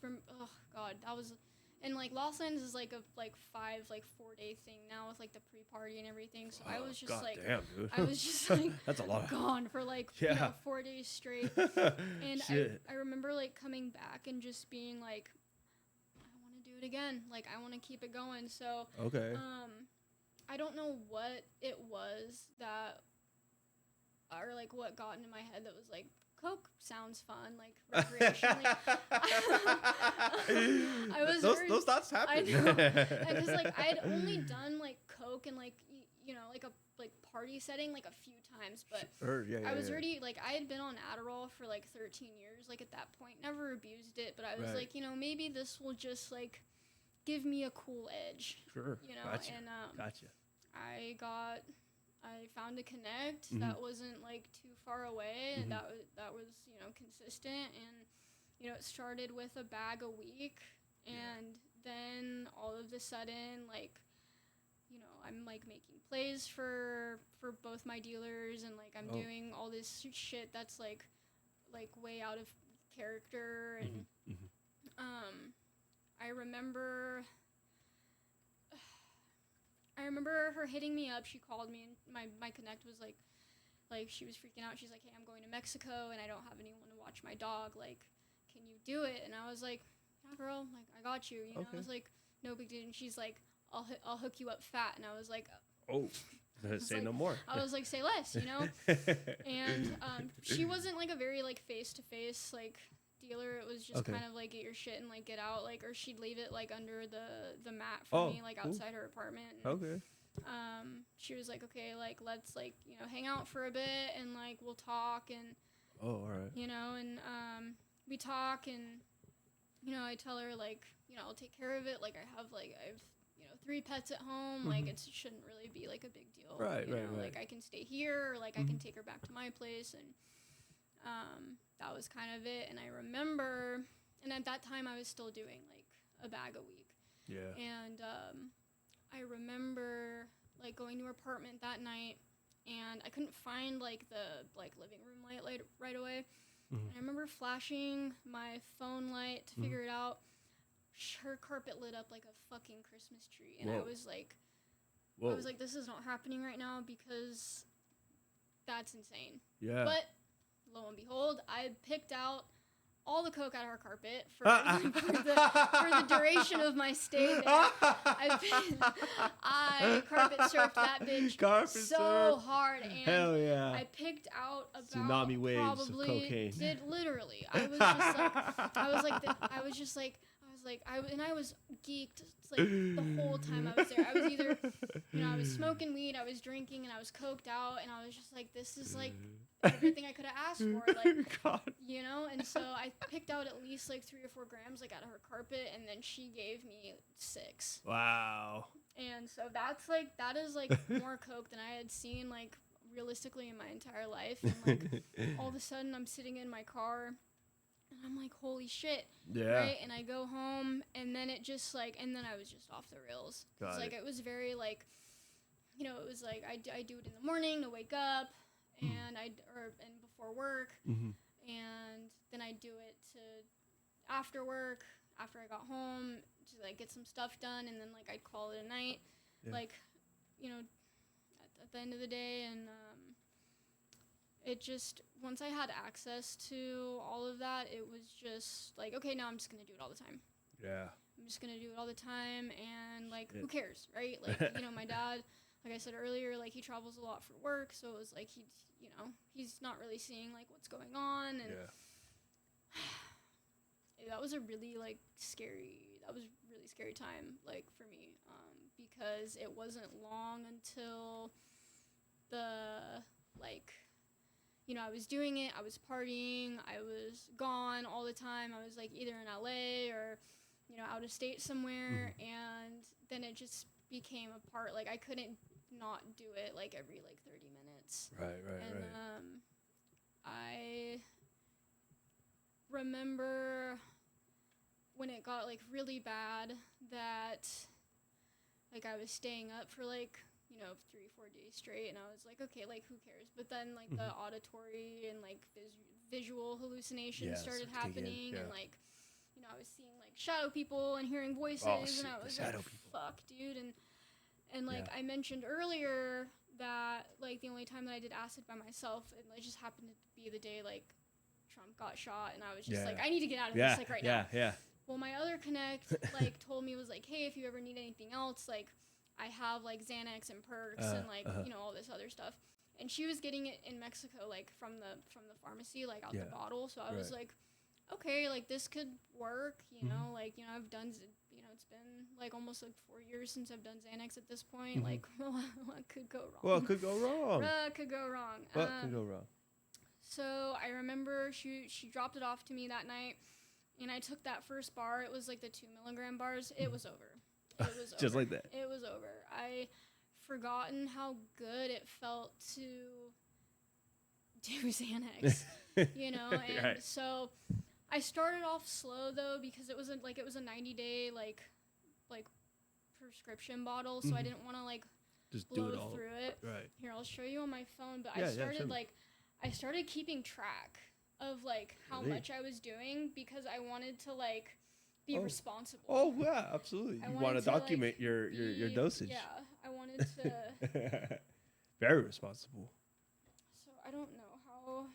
oh god, that was, and like Los Angeles is like a 4-day thing now with like the pre-party and everything. So I was just damn, dude. I was just like that's a lot. Gone for like you know, 4 days straight. And I remember like coming back and just being like, I want to do it again. Like I want to keep it going. So I don't know what it was that, or like what got into my head that was like, Coke sounds fun, like recreationally. I was those thoughts happen. I know, because like I had only done like Coke and like you know like a party setting like a few times, but Yeah, I was already like, I had been on Adderall for like 13 years, like at that point, never abused it, but I was like, you know, maybe this will just like give me a cool edge. Sure. You know, Gotcha. and Gotcha. I found a connect that wasn't like too far away, and that was, you know, consistent, and you know, it started with a bag a week, and then all of a sudden, like, you know, I'm like making plays for both my dealers, and like I'm doing all this shit that's like way out of character, and I remember her hitting me up. She called me, and my connect was like she was freaking out. She's like, hey, I'm going to Mexico and I don't have anyone to watch my dog, like, can you do it? And I was like, yeah, girl, like, I got you, you know. I was like, no big deal. And she's like, I'll hook you up fat. And I was like, oh, say no more. I was like, say less, you know. And she wasn't like a very like face-to-face like dealer. It was just kind of like, get your shit and like get out, like, or she'd leave it like under the mat for me, like outside her apartment. And, she was like, okay, like, let's like, you know, hang out for a bit and like we'll talk, and all right, you know, and we talk, and you know, I tell her like, you know, I'll take care of it, like I've you know 3 pets at home, like it shouldn't really be like a big deal, right, you know, like I can stay here, or like I can take her back to my place, and that was kind of it. And I remember, and at that time I was still doing like a bag a week, and I remember like going to her apartment that night, and I couldn't find like the like living room light right away. And I remember flashing my phone light to figure it out. Her carpet lit up like a fucking Christmas tree, and I was like, this is not happening right now, because that's insane. Yeah. But lo and behold, I picked out all the coke out of her carpet for the duration of my stay there. I carpet surfed that bitch hard, and hell yeah. I picked out about tsunami waves probably of cocaine. Did literally. I was geeked like the whole time I was there. I was either, you know, I was smoking weed, I was drinking, and I was coked out, and I was just like, this is like everything I could have asked for, like, God. You know. And so I picked out at least like 3 or 4 grams like out of her carpet, and then she gave me 6. Wow. And so that is like more coke than I had seen like realistically in my entire life. And like all of a sudden I'm sitting in my car, and I'm like, holy shit. Yeah. Right? And I go home, and then it just like, and then I was just off the rails. It's like, it was very like, you know, it was like, I do it in the morning to wake up, and and before work, and then I do it to after work, after I got home, to like get some stuff done, and then like I'd call it a night, like, you know, at the end of the day. And it just, once I had access to all of that, it was just like, okay, now I'm just gonna do it all the time. Yeah. I'm just gonna do it all the time, and like, who cares, right? Like, you know, my dad, like I said earlier, like, he travels a lot for work, so it was like, he's not really seeing like what's going on, and that was really scary time, like, for me, because it wasn't long until you know, I was doing it, I was partying, I was gone all the time, I was like either in LA or, you know, out of state somewhere, and then it just became a part, like, I couldn't not do it like every like 30 minutes. Right. And I remember when it got like really bad that like I was staying up for like, you know, 3-4 days straight, and I was like, okay, like, who cares? But then like the auditory and like visual hallucinations started happening, and like, you know, I was seeing like shadow people and hearing voices, and I was like, fuck, dude. And like I mentioned earlier that like the only time that I did acid by myself, it just happened to be the day like Trump got shot, and I was just like, I need to get out of this like right now. Well, my other connect like told me, was like, hey, if you ever need anything else, like, I have like Xanax and perks and like you know, all this other stuff. And she was getting it in Mexico, like from the pharmacy, like out the bottle. So I was like, okay, like this could work, you know, like, you know, I've done, you know, it's been like almost like 4 years since I've done Xanax at this point. Like, what could go wrong? What could go wrong? What could go wrong? What could go wrong? So I remember she dropped it off to me that night, and I took that first bar. It was like the 2 milligram bars. It was over. It was Just over. like that. It was over. I forgotten how good it felt to do Xanax, you know. And right. so I started off slow though, because it was a 90-day like prescription bottle, so I didn't want to like just blow do it all through it. Right. Here, I'll show you on my phone. But Yeah, I started keeping track of like how Really? much I was doing, because I wanted to like be responsible. Oh yeah, absolutely. You want to document like, your dosage. Yeah, I wanted to. Very responsible. So I don't know how.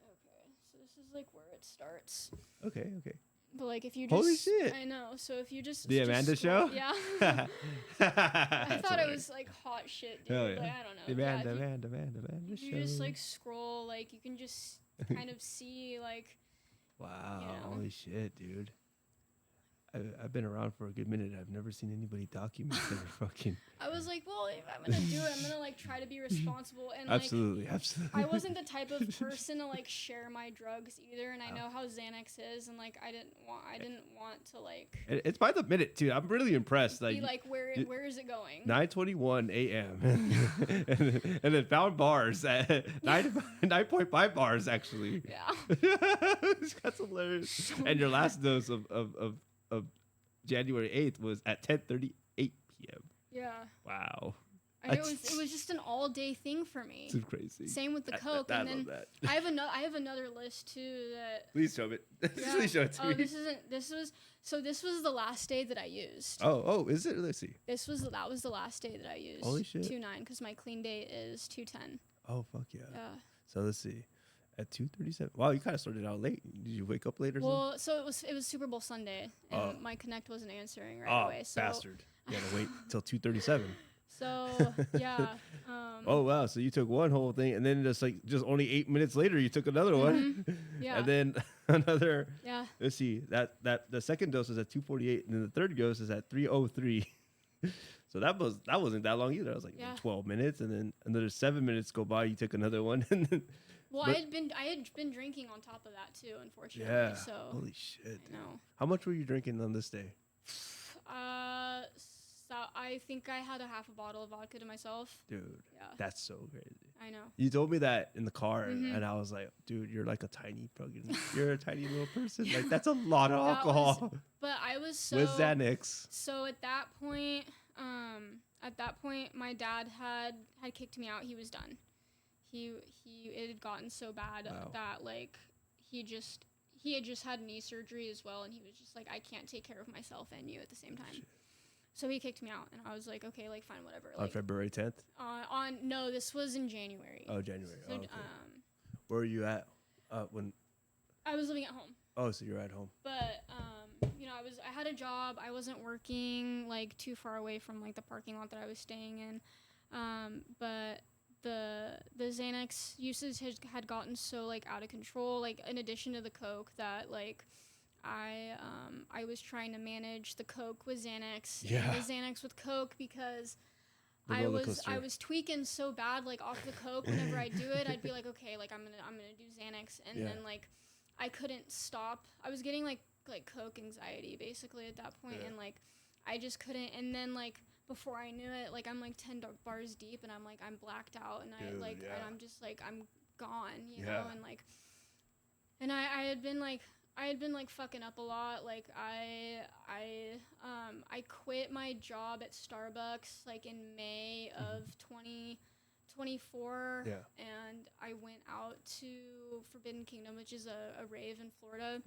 Okay, so this is like where it starts. Okay. But like if you just. Holy shit. I know. So if you just. The Amanda scroll, show? Yeah. I thought it was like hot shit, dude. Hell yeah. Like, I don't know. The Yeah, Amanda if show. you just like scroll, like you can just kind of see like. Wow, you know. holy shit, dude. I've been around for a good minute. I've never seen anybody document their fucking. I was like, well, if I'm gonna do it, I'm gonna like try to be responsible, and like Absolutely. I wasn't the type of person to like share my drugs either, and I know how Xanax is, and like I didn't want to like. It's by the minute too. I'm really impressed. Be like, where is it going? 9:21 a.m. and then found bars at 9.5 bars actually. Yeah. That's hilarious. And your last dose of January 8th was at 10:38 p.m. Yeah. Wow. And it was just an all day thing for me. It's crazy. Same with the Coke, and then I have another list too that. Please show it. Yeah. Please show it to me. This was the last day that I used. Oh, is it? Let's see. That was the last day that I used. Holy shit. 2/9, because my clean day is 2/10. Oh fuck yeah. Yeah. So let's see. At 2:37. Wow, you kind of started out late. Did you wake up late or something? Well, so it was Super Bowl Sunday, and my Connect wasn't answering right away. So bastard! You gotta wait till 2:37. So yeah. Oh wow! So you took one whole thing, and then just only 8 minutes later, you took another one. Yeah. And then another. Yeah. Let's see. That the second dose is at 2:48, and then the third dose is at 3:03. So that wasn't that long either. I was like 12 minutes, and then another 7 minutes go by. You took another one, and then. Well, I had been drinking on top of that too, unfortunately. Yeah. So. Holy shit. No. How much were you drinking on this day? So I think I had a half a bottle of vodka to myself. Dude. Yeah. That's so crazy. I know. You told me that in the car, and I was like, dude, you're like a tiny little person. Like, that's a lot of alcohol. But I was so. With Xanax. So at that point, my dad had kicked me out. He was done. It had gotten so bad that like he had just had knee surgery as well, and he was just like, I can't take care of myself and you at the same time. Shit. So he kicked me out, and I was like, okay, like fine, whatever. On February 10th? No, this was in January. Oh, January. So, okay. Where were you at when? I was living at home. Oh, so you're at home. But you know, I had a job. I wasn't working like too far away from like the parking lot that I was staying in. But the Xanax usage had gotten so like out of control, like in addition to the Coke, that like I was trying to manage the Coke with Xanax and the Xanax with Coke, because I was tweaking so bad like off the Coke. Whenever I do it, I'd be like, okay, like I'm gonna do Xanax, and then like I couldn't stop. I was getting like Coke anxiety basically at that point, and like I just couldn't. And then like before I knew it, like I'm like 10 bars deep, and I'm blacked out, and and I'm just like I'm gone, you know, and like, and I had been like fucking up a lot. Like I quit my job at Starbucks like in May of 2024, and I went out to Forbidden Kingdom, which is a rave in Florida.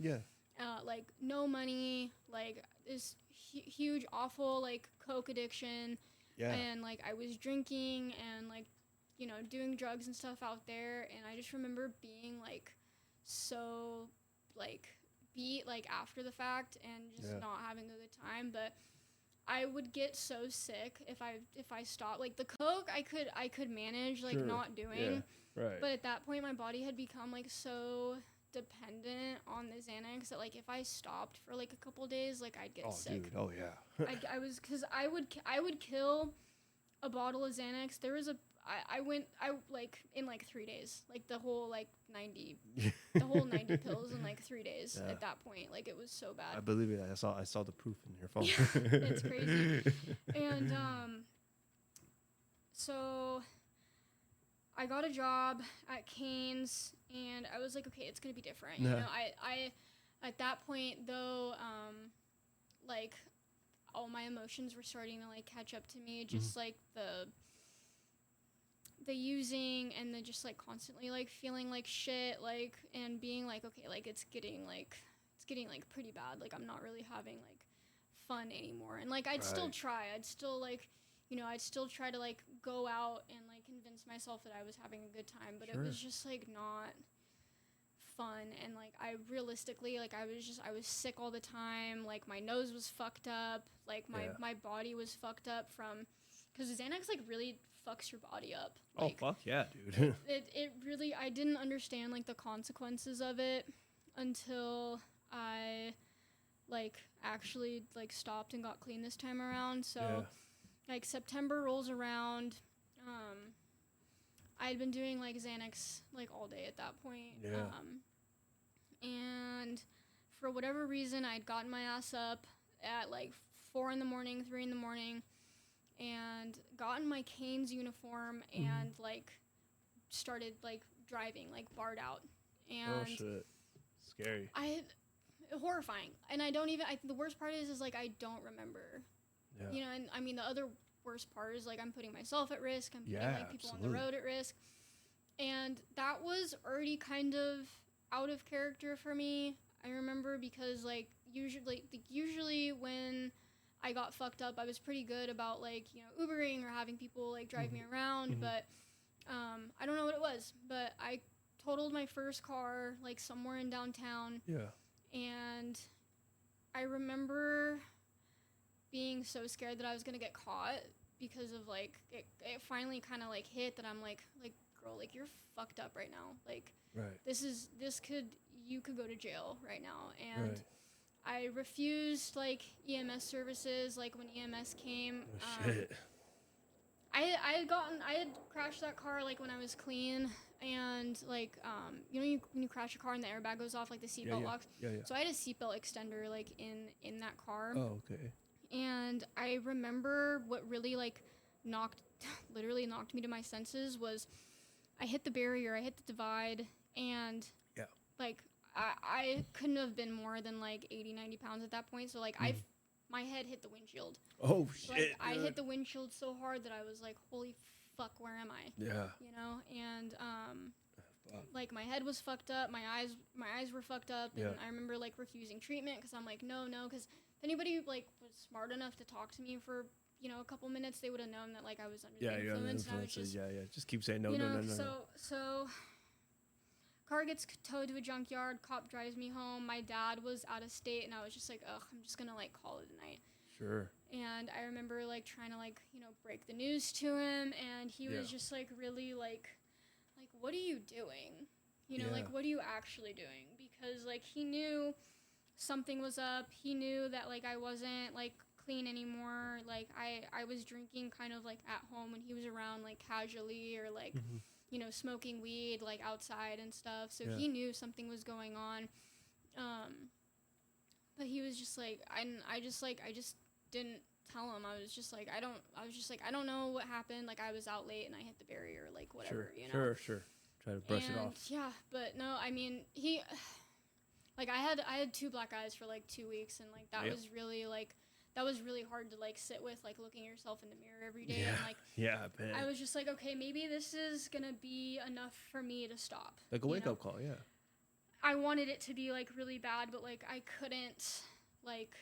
Like no money, like this huge awful like Coke addiction, and like I was drinking and like, you know, doing drugs and stuff out there, and I just remember being like so like beat like after the fact and just not having a good time. But I would get so sick if I stopped. Like the Coke I could manage like not doing, but at that point my body had become like so dependent on the Xanax that, like, if I stopped for, like, a couple days, like, I'd get sick. Dude. Oh, yeah. I was, because I would kill a bottle of Xanax. There was like, in, like, 3 days. Like, the whole 90 pills in, like, 3 days at that point. Like, it was so bad. I believe it. I saw the proof in your phone. It's crazy. And, so I got a job at Cane's, and I was like, okay, it's gonna be different. You know, I at that point though, like, all my emotions were starting to, like, catch up to me. Just like the using and the just, like, constantly, like, feeling like shit, like, and being like, okay, like, it's getting like pretty bad. Like, I'm not really having, like, fun anymore. And, like, I'd still try. I'd still, like, you know, I'd still try to, like, go out and, like, convince myself that I was having a good time, but it was just, like, not fun. And, like, I realistically, like, I was sick all the time. Like, my nose was fucked up. Like, my body was fucked up from, because Xanax, like, really fucks your body up. Like, oh, fuck yeah, dude. it really, I didn't understand, like, the consequences of it until I, like, actually, like, stopped and got clean this time around. So like, September rolls around, I had been doing, like, Xanax, like, all day at that point. And for whatever reason, I'd gotten my ass up at, like, 4 in the morning, 3 in the morning, and gotten my Cane's uniform and, like, started, like, driving, like, barred out. And oh, shit. Scary. Horrifying. And the worst part is, like, I don't remember. Yeah. You know, and I mean, the other worst part is, like, I'm putting myself at risk. I'm putting, like, people on the road at risk. And that was already kind of out of character for me. I remember because, like, usually when I got fucked up, I was pretty good about, like, you know, Ubering or having people, like, drive me around. But I don't know what it was. But I totaled my first car, like, somewhere in downtown. Yeah. And I remember being so scared that I was gonna get caught because of, like, it finally kind of, like, hit that I'm like, girl, like, you're fucked up right now. Like, you could go to jail right now. And I refused, like, EMS services, like, when EMS came. Oh, shit. I had crashed that car, like, when I was clean, and, like, you know, when you crash a car and the airbag goes off, like, the seatbelt locks. So I had a seatbelt extender, like, in that car. Oh, okay. And I remember what really, like, literally knocked me to my senses was I hit the barrier, I hit the divide, and, like, I couldn't have been more than, like, 80, 90 pounds at that point. So, like, my head hit the windshield. Oh, shit. Like, I hit the windshield so hard that I was like, holy fuck, where am I? Yeah. You know? And, like, my head was fucked up, my eyes were fucked up, and I remember, like, refusing treatment because I'm like, no, because if anybody, like, was smart enough to talk to me for, you know, a couple minutes, they would have known that, like, I was under the influence. And I was just, just keep saying no, you know, no. So car gets towed to a junkyard, cop drives me home. My dad was out of state, and I was just like, ugh, I'm just gonna, like, call it a night. Sure. And I remember, like, trying to, like, you know, break the news to him, and he was just, like, really, like, what are you doing? You know, like, what are you actually doing? Because, like, he knew something was up. He knew that, like, I wasn't, like, clean anymore. Like, I was drinking kind of, like, at home when he was around, like, casually, or, like, you know, smoking weed, like, outside and stuff. So he knew something was going on. But he was just like, I just didn't tell him. I was just like, I don't know what happened. Like, I was out late and I hit the barrier, like, whatever, you know? Sure. Try to brush it off. Yeah, but no, I mean, he, like, I had 2 black eyes for, like, 2 weeks, and, like, that was really, like, that was really hard to, like, sit with, like, looking yourself in the mirror every day. And, like, I bet. I was just like, okay, maybe this is gonna be enough for me to stop. Like a wake-up call, I wanted it to be, like, really bad, but, like, I couldn't, like,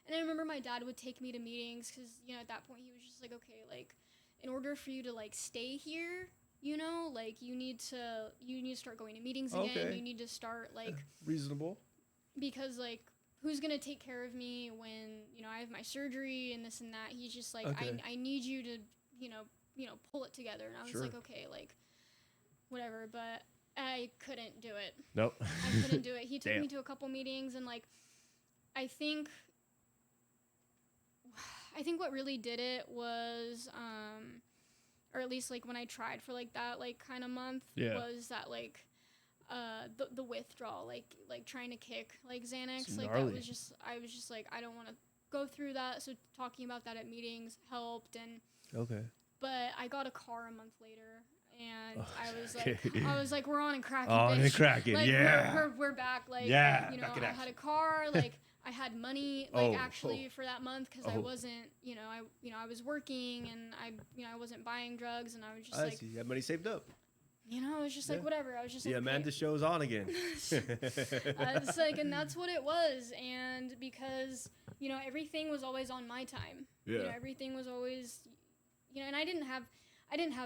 and I remember my dad would take me to meetings, because, you know, at that point, he was just like, okay, like, in order for you to, like, stay here, you know, like, you need to start going to meetings again. Okay. You need to start, like, reasonable. Because, like, who's gonna take care of me when, you know, I have my surgery and this and that? He's just like, I need you to, you know, pull it together. And I was like, okay, like, whatever. But I couldn't do it. Nope. I couldn't do it. He took Damn. me to a couple meetings, and like, I think what really did it was, or at least like when I tried for like that like kind of month, was that like the withdrawal, like trying to kick like Xanax, like that was just, I was just like, I don't want to go through that. So talking about that at meetings helped, and but I got a car a month later, and I was like, we're on and cracking. On bitch. and cracking, like, yeah. We're back. Like, yeah, you know, I had a car. Like, I had money. Like, actually, for that month, because I wasn't, I was working, and I wasn't buying drugs, and I was just like, you had money saved up. You know, I was just like, whatever. I was just like, yeah, Amanda show's on again. It's like, and that's what it was. And because, everything was always on my time. Yeah. Everything was always, and I didn't have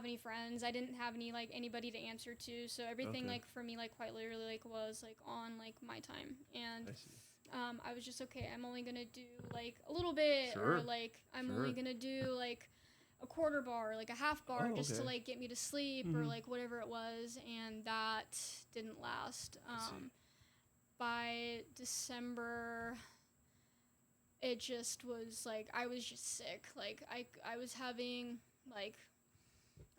any friends. I didn't have anybody to answer to. So everything, for me, quite literally, was, on, my time. And I was just, okay, I'm only going to do, a little bit. Or, I'm only going to do, a quarter bar, a half bar, just to get me to sleep, or whatever it was, and that didn't last. By December, it just was I was just sick. I was having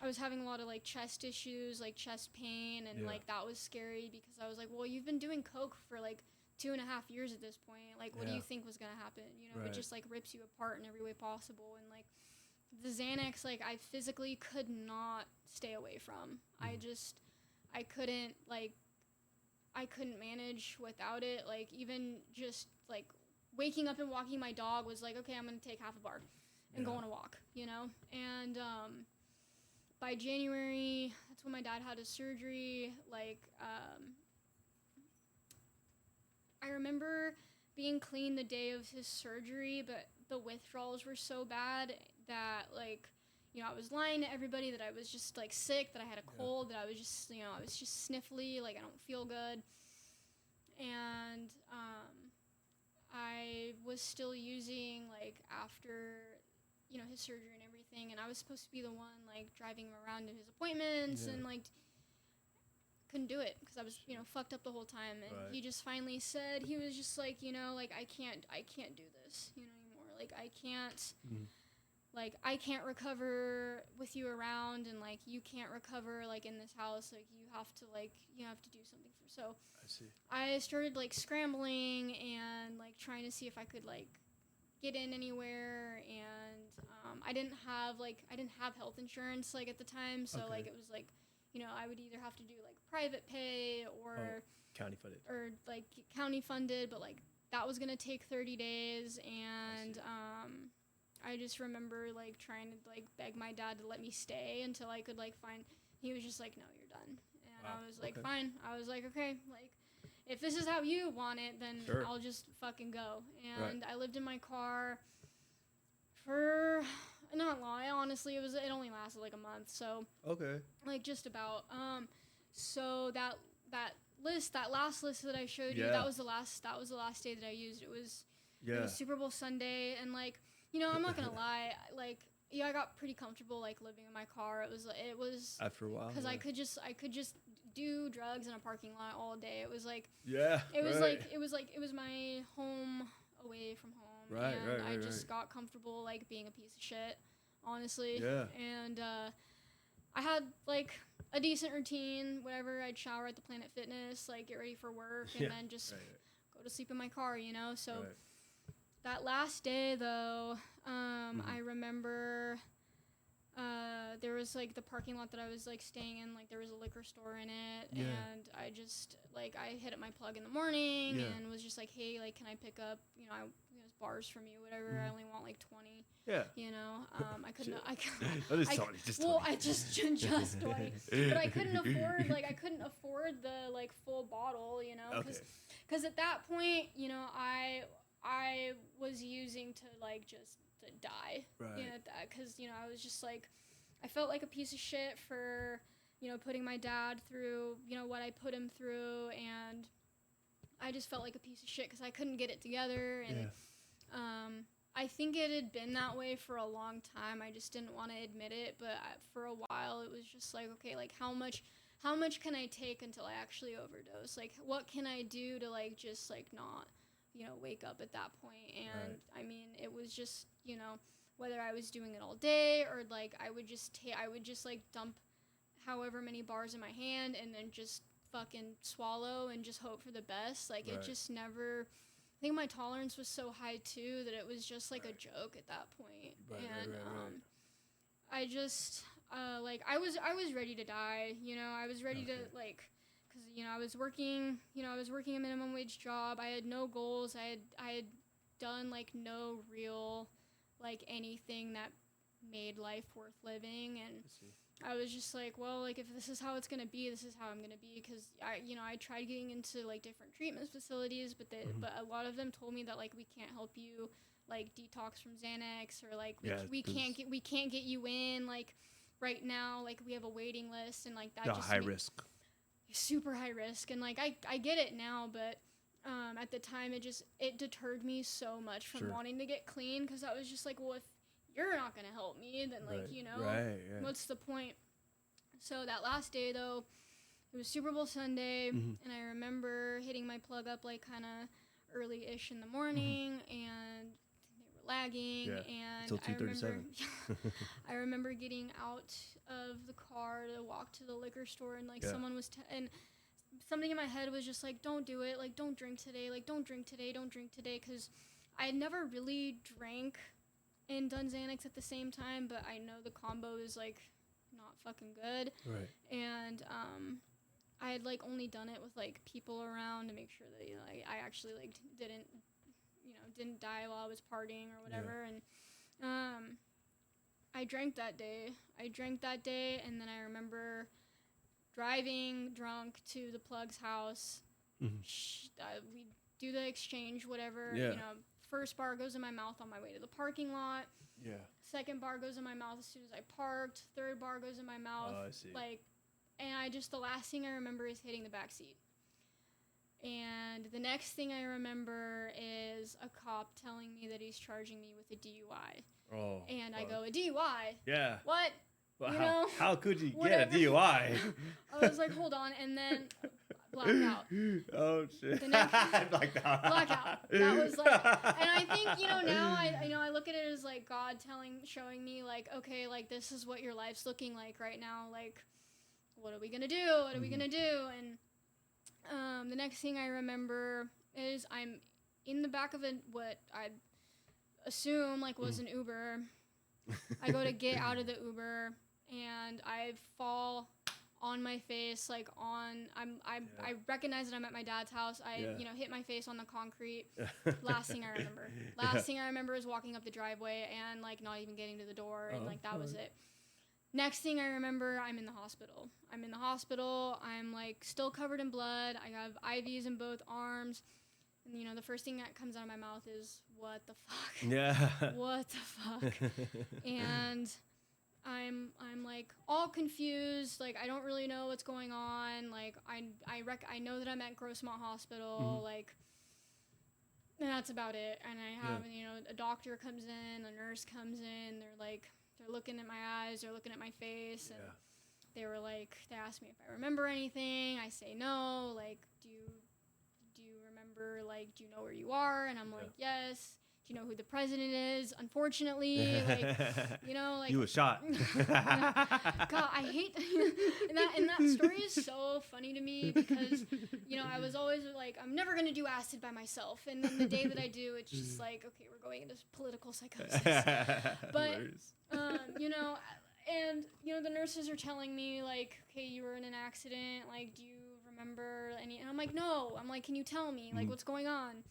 a lot of chest issues, chest pain, and that was scary, because I was like, well, you've been doing coke for 2.5 years at this point. What do you think was gonna happen? It just rips you apart in every way possible, and the Xanax, I physically could not stay away from. I couldn't, I couldn't manage without it. Even just, waking up and walking my dog was okay, I'm going to take half a bar and go on a walk, And by January, that's when my dad had his surgery. I remember being clean the day of his surgery, but the withdrawals were so bad that, I was lying to everybody that I was just, sick, that I had a cold, that I was just, I was just sniffly, I don't feel good. And I was still using, after, his surgery and everything, and I was supposed to be the one, driving him around to his appointments, and, couldn't do it, because I was, fucked up the whole time. And he just finally said, he was just I can't do this, anymore. I can't, I can't recover with you around, and, you can't recover, in this house. You have to do something for, so I started, scrambling and, trying to see if I could, get in anywhere, and, I didn't have health insurance, at the time, so, it was, I would either have to do, private pay, or county funded, or, county funded, but, that was gonna take 30 days, and, I just remember, trying to, beg my dad to let me stay until I could, find... He was just like, no, you're done. And I was like, fine. I was like, okay, if this is how you want it, then I'll just fucking go. And I lived in my car for not long. Honestly, it only lasted, a month. So, just about. So that last list that I showed you, that was the last day that I used. It was Super Bowl Sunday, and, I'm not gonna lie, I got pretty comfortable, living in my car. It was after a while, because I could just do drugs in a parking lot all day. It was it was my home away from home, I just got comfortable, being a piece of shit, honestly. And I had a decent routine. Whatever, I'd shower at the Planet Fitness, get ready for work, and then just go to sleep in my car, so. That last day, though, I remember there was, the parking lot that I was, staying in, there was a liquor store in it, and I just, I hit up my plug in the morning, and was just like, hey, can I pick up, bars from you, whatever, I only want, 20, I couldn't, that is 20, just 20. Well, I just 20, but I couldn't afford the, full bottle, because at that point, I was using to, just to die, because, I was just, I felt like a piece of shit for, putting my dad through, what I put him through, and I just felt like a piece of shit because I couldn't get it together, and, I think it had been that way for a long time. I just didn't want to admit it, but for a while, it was just okay, how how much can I take until I actually overdose? Like, what can I do to, like, just, like, not, you know, wake up at that point? And, I mean, it was just, you know, whether I was doing it all day or, like, I would just, like, dump however many bars in my hand and then just fucking swallow and just hope for the best. Like, it just never... I think my tolerance was so high, too, that it was just, like, a joke at that point. I just... like, I was ready to die, you know, I was ready to, like, because, you know, I was working a minimum wage job, I had no goals, I had done, like, no real, like, anything that made life worth living, and I was just like, well, like, if this is how it's gonna be, this is how I'm gonna be, because I tried getting into, like, different treatment facilities, but but a lot of them told me that, like, we can't help you, like, detox from Xanax, or, like, we can't get you in, like, right now, like, we have a waiting list, and, like, that just high risk, super high risk, and, like, I get it now, but at the time it deterred me so much from wanting to get clean, because I was just like, well, if you're not gonna help me, then, like, you know, what's the point? So that last day, though, it was Super Bowl Sunday, and I remember hitting my plug up, like, kind of early-ish in the morning, and lagging, and I remember getting out of the car to walk to the liquor store, and, like, someone was and something in my head was just like, don't do it, like, don't drink today, like, don't drink today, because I had never really drank and done Xanax at the same time, but I know the combo is, like, not fucking good, and I had, like, only done it with, like, people around to make sure that, you know, I actually, like, didn't die while I was partying or whatever, and I drank that day, and then I remember driving drunk to the plug's house. We do the exchange, whatever, you know, first bar goes in my mouth on my way to the parking lot, second bar goes in my mouth as soon as I parked, third bar goes in my mouth, like, and the last thing I remember is hitting the back seat. And the next thing I remember is a cop telling me that he's charging me with a DUI. Oh. And I go, a DUI? Yeah. What? Well, how could you get a DUI? I was like, hold on, and then blackout. Oh shit. Blackout. That was like, and I think, you know, now I look at it as, like, God showing me, like, okay, like, this is what your life's looking like right now. Like, what are we gonna do? What are we gonna do? And the next thing I remember is I'm in the back of what I assume, like, was an Uber. I go to get out of the Uber, and I fall on my face, like, I recognize that I'm at my dad's house. I hit my face on the concrete. Last thing I remember. Last thing I remember is walking up the driveway and, like, not even getting to the door, and, like, that was it. Next thing I remember, I'm in the hospital. I'm, like, still covered in blood. I have IVs in both arms. And, you know, the first thing that comes out of my mouth is, what the fuck? Yeah. What the fuck? And I'm, like, all confused. Like, I don't really know what's going on. Like, I know that I'm at Grossmont Hospital. Like, and that's about it. And I have, you know, a doctor comes in, a nurse comes in. They're looking at my eyes, they're looking at my face, and they were like, they asked me if I remember anything. I say no. Like, do you remember, like, do you know where you are? And I'm like, yes. Do you know who the president is? Unfortunately, like, you know, like, you was shot. God, I hate and that story is so funny to me, because, you know, I was always like, I'm never gonna do acid by myself, and then the day that I do, it's just like, okay, we're going into political psychosis. But you know, and, you know, the nurses are telling me, like, okay, you were in an accident, like, do you remember any? And I'm like, no. I'm like, can you tell me, like, what's going on?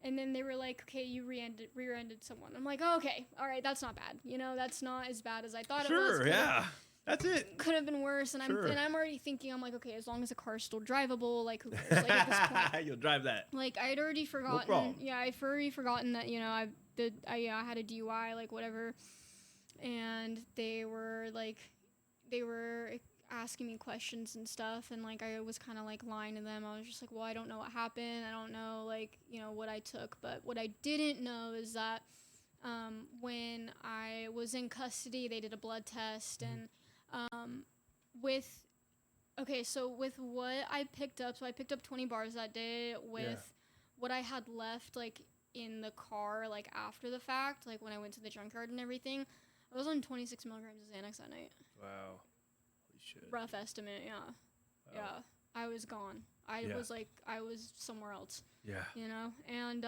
And then they were like, okay, you rear-ended someone. I'm like, oh, okay, all right, that's not bad. You know, that's not as bad as I thought it was. Sure, yeah, that's it. Could have been worse. And I'm already thinking, I'm like, okay, as long as the car's still drivable, like, who cares? Like, at this point, you'll drive that. Like, I had already forgotten. No problem. Yeah, I'd already forgotten that, you know, I had a DUI, like, whatever. And they were asking me questions and stuff, and, like, I was kind of, like, lying to them. I was just like, well, I don't know what happened. I don't know, like, you know, what I took. But what I didn't know is that when I was in custody, they did a blood test, and with Okay, so with what I picked up, so I picked up 20 bars that day with what I had left, like, in the car, like, after the fact, like, when I went to the junkyard and everything. I was on 26 milligrams of Xanax that night. Wow. Holy shit. Rough estimate, yeah. Wow. Yeah. I was gone. I was somewhere else. Yeah. You know? And,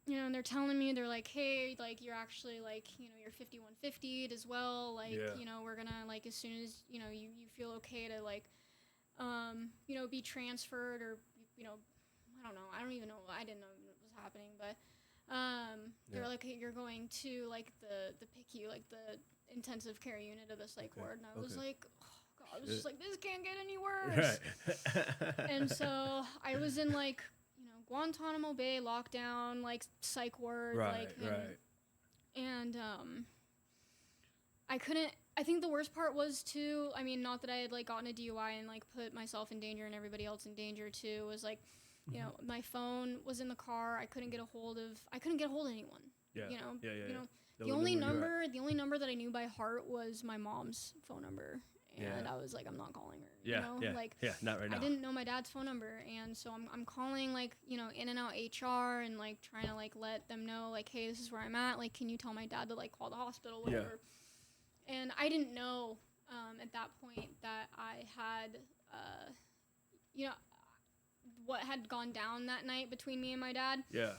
you know, and they're telling me, they're like, hey, like, you're actually, like, you know, you're 5150'd as well. Like, you know, we're gonna, like, as soon as, you know, you feel okay to, like, you know, be transferred or, you know, I don't know. I don't even know. I didn't know what was happening, but they're like, hey, you're going to, like, the PICU, like, the intensive care unit of the psych ward. And I was like, oh, God, I was just like, this can't get any worse. Right. And so I was in, like, you know, Guantanamo Bay lockdown, like, psych ward. Right, like, and I couldn't, I think the worst part was, too, I mean, not that I had, like, gotten a DUI and, like, put myself in danger and everybody else in danger, too, was, like, you know, my phone was in the car. I couldn't get a hold of anyone. Yeah. You know. Yeah. You know, the only number that I knew by heart was my mom's phone number, and I was like, I'm not calling her. Yeah. You know? Like, not right now. I didn't know my dad's phone number, and so I'm calling, like, you know, in and out HR and, like, trying to, like, let them know, like, hey, this is where I'm at. Like, can you tell my dad to, like, call the hospital, whatever. Yeah. And I didn't know at that point that I had, you know, what had gone down that night between me and my dad. Yeah.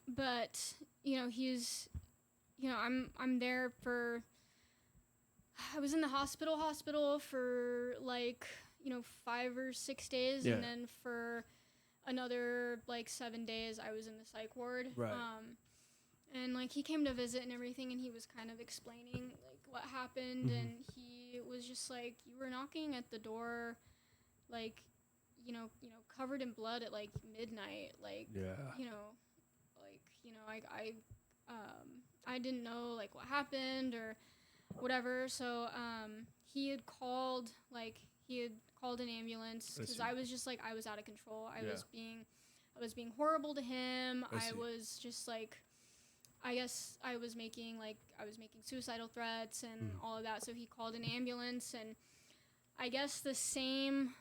But, you know, he's, you know, I'm there for, I was in the hospital for, like, you know, 5 or 6 days. And then for another, like, 7 days, I was in the psych ward. Right. And, like, he came to visit and everything, and he was kind of explaining, like, what happened. And he was just like, you were knocking at the door, like, you know, covered in blood at, like, midnight, like, you know, like, you know, I didn't know, like, what happened or whatever. So, he had called an ambulance because I was just, like, I was out of control. I was being horrible to him. I was just, like, I guess I was making suicidal threats and all of that. So he called an ambulance, and I guess the same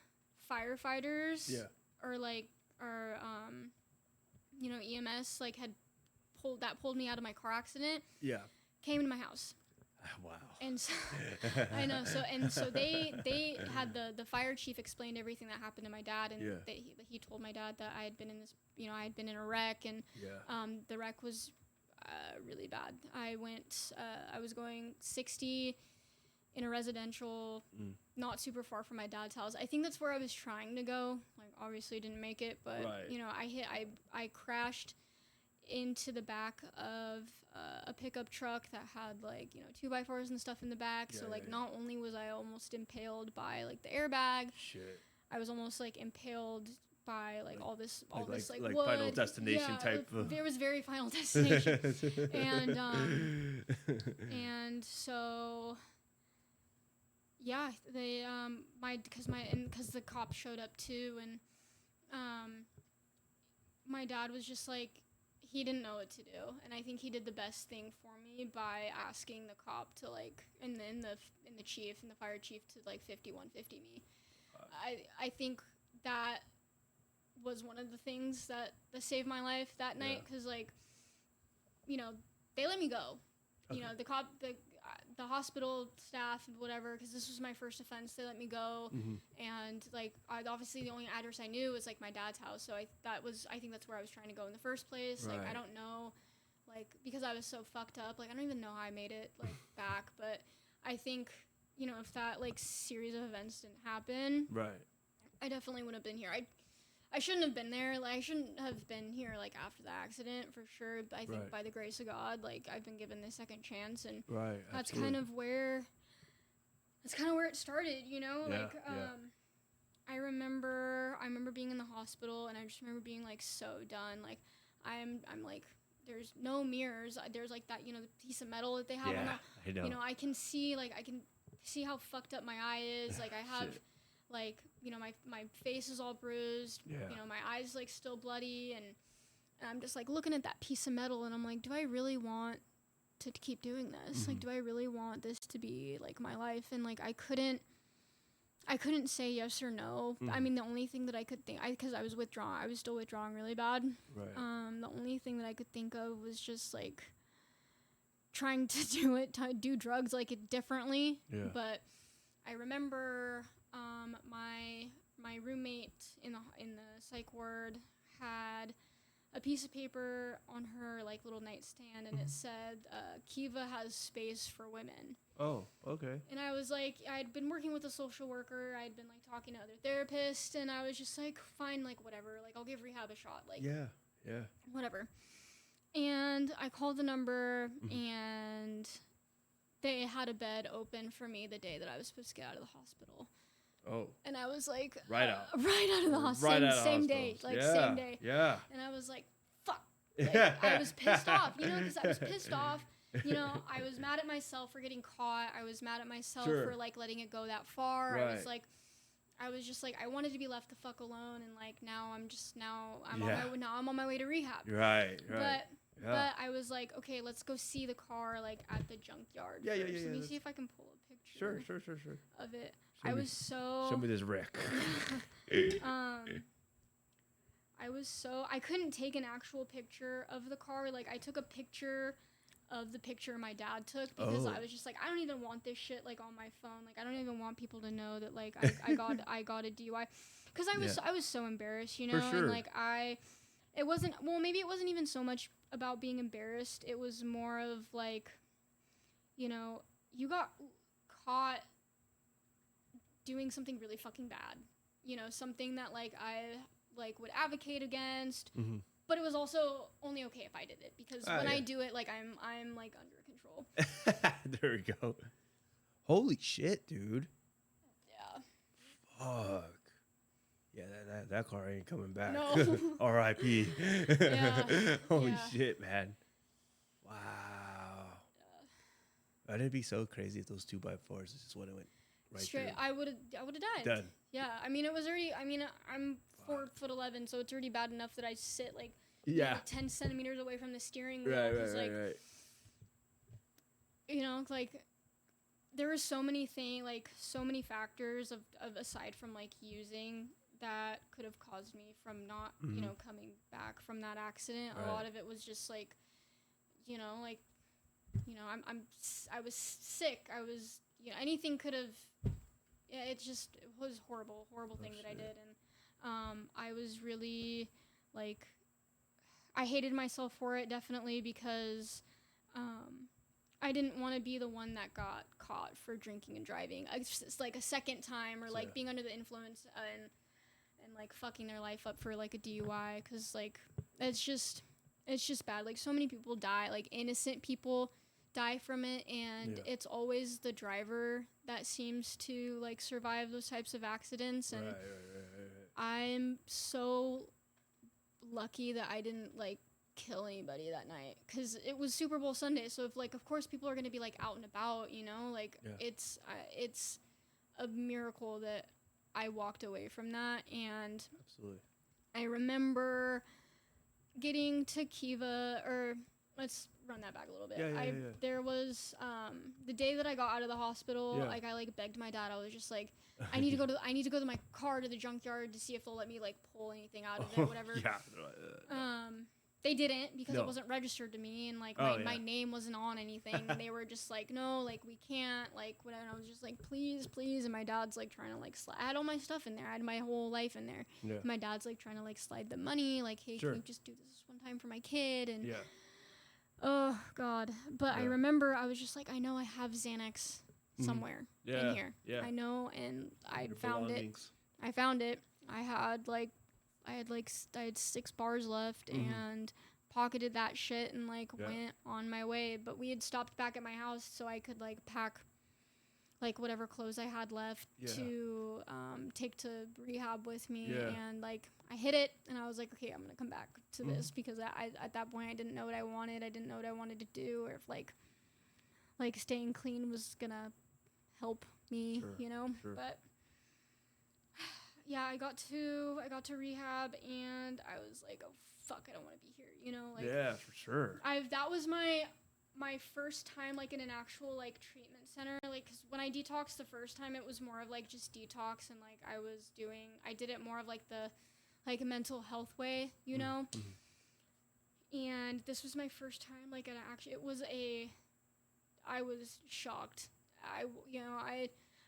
firefighters or you know, EMS, like, had pulled me out of my car accident, came to my house. Wow. And so I know, so they had the fire chief explained everything that happened to my dad, and he told my dad that I had been in this, you know, I had been in a wreck, and the wreck was really bad. I was going 60 in a residential, not super far from my dad's house. I think that's where I was trying to go. Like, obviously didn't make it, but you know, I crashed into the back of a pickup truck that had, like, you know, 2x4s and stuff in the back. So, like, not only was I almost impaled by, like, the airbag, I was almost, like, impaled by, like, all this wood. Final Destination type of. It was very Final Destination. And so, yeah, they because the cops showed up too, and my dad was just like, he didn't know what to do, and I think he did the best thing for me by asking the cop to, like, and then the chief and the fire chief to, like, 5150 me. I think that was one of the things that saved my life that night, because, like, you know, they let me go. You know, the hospital staff and whatever, because this was my first offense, they let me go. And, like, obviously the only address I knew was, like, my dad's house, so I think that's where I was trying to go in the first place. Like, I don't know, like, because I was so fucked up, like, I don't even know how I made it, like, back, but I think, you know, if that, like, series of events didn't happen, I definitely wouldn't have been here. I shouldn't have been there. Like, I shouldn't have been here, like, after the accident, for sure. But I think by the grace of God, like, I've been given this second chance, and that's kind of where it started, you know? Like, I remember being in the hospital, and I just remember being, like, so done. Like, I'm like, there's no mirrors. There's, like, that, you know, the piece of metal that they have on the, I know. you know, I can see how fucked up my eye is. Like, I have like, you know, my face is all bruised, you know, my eyes, like, still bloody, and I'm just, like, looking at that piece of metal, and I'm like, do I really want to keep doing this? Like, do I really want this to be like my life? And like, I couldn't say yes or no. I mean, the only thing that I could think, because I was still withdrawing really bad. Right. The only thing that I could think of was just like trying to do drugs like it differently. Yeah. But I remember my roommate in the psych ward had a piece of paper on her like little nightstand, and it said Kiva has space for women. Oh, okay. And I was like, I'd been working with a social worker, I'd been like talking to other therapists, and I was just like, fine, like whatever, like I'll give rehab a shot, like yeah, whatever. And I called the number, and they had a bed open for me the day that I was supposed to get out of the hospital. Oh. And I was like, right out of the hospital, same day, like same day. Yeah. And I was like, fuck. Like, I was pissed off, because I was pissed off. I was mad at myself for getting caught. I was mad at myself for like letting it go that far. Right. I was just like, I wanted to be left the fuck alone, and like I'm on my way to rehab. Right. But I was like, okay, let's go see the car like at the junkyard. Yeah. Let me see if I can pull a picture. Sure. Of it. Show me this wreck. I couldn't take an actual picture of the car. Like, I took a picture of the picture my dad took, because I was just like, I don't even want this shit like on my phone. Like, I don't even want people to know that like I got a DUI, because I was so embarrassed, For sure. And like it wasn't even so much about being embarrassed. It was more of like, you got caught doing something really fucking bad, something that like I like would advocate against, but it was also only okay if I did it, because when I do it, like I'm like under control. There we go. Holy shit, dude. Yeah. Fuck. Yeah, that car ain't coming back. No. R.I.P. Yeah. Holy Yeah. shit, man. Wow. That'd be so crazy if those 2x4s just would have went right Straight, through. I would have died. Done. Yeah, I mean, it was already. I mean, I'm 4'11", so it's already bad enough that I sit like 10 centimeters away from the steering wheel. Right. Like there were so many so many factors of aside from like using that could have caused me from not coming back from that accident. Right. A lot of it was just like, I was sick. I was anything could have. Yeah, it was horrible thing that I did, and I was really like, I hated myself for it, definitely, because I didn't want to be the one that got caught for drinking and driving. It's like a second time, or like being under the influence and like fucking their life up for like a DUI, because like it's just bad. Like, so many people die, like innocent people die from it, and it's always the driver that seems to like survive those types of accidents. And Right. I'm so lucky that I didn't like kill anybody that night, because it was Super Bowl Sunday, so if like, of course, people are going to be like out and about, like it's a miracle that I walked away from that. And Absolutely. I remember getting to Kiva, or let's run that back a little bit. There was the day that I got out of the hospital, like I like begged my dad. I was just like, I need to go to my car to the junkyard to see if they'll let me like pull anything out of it, whatever. They didn't, because it wasn't registered to me, and like my name wasn't on anything. They were just like, no, like we can't, like whatever. And I was just like, please, and my dad's like trying to like I had all my stuff in there. I had my whole life in there. Yeah. My dad's like trying to like slide the money, like, hey, can you just do this one time for my kid? And oh God. But I remember I was just like, I know I have Xanax somewhere in here. Yeah. I know, and I found it. I found it. I had 6 bars left, and pocketed that shit and like went on my way. But we had stopped back at my house so I could like pack like whatever clothes I had left to take to rehab with me. And like I hit it, and I was like, okay, I'm gonna come back to this, because I at that point I didn't know what I wanted. I didn't know what I wanted to do, or if like staying clean was gonna help me, But yeah, I got to rehab, and I was like, oh fuck, I don't want to be here, like. Yeah, for sure. That was my my first time like in an actual like treatment center, like 'cause when I detoxed the first time, it was more of like just detox, and like I did it more of like the like a mental health way, you know. And this was my first time like at I was shocked. I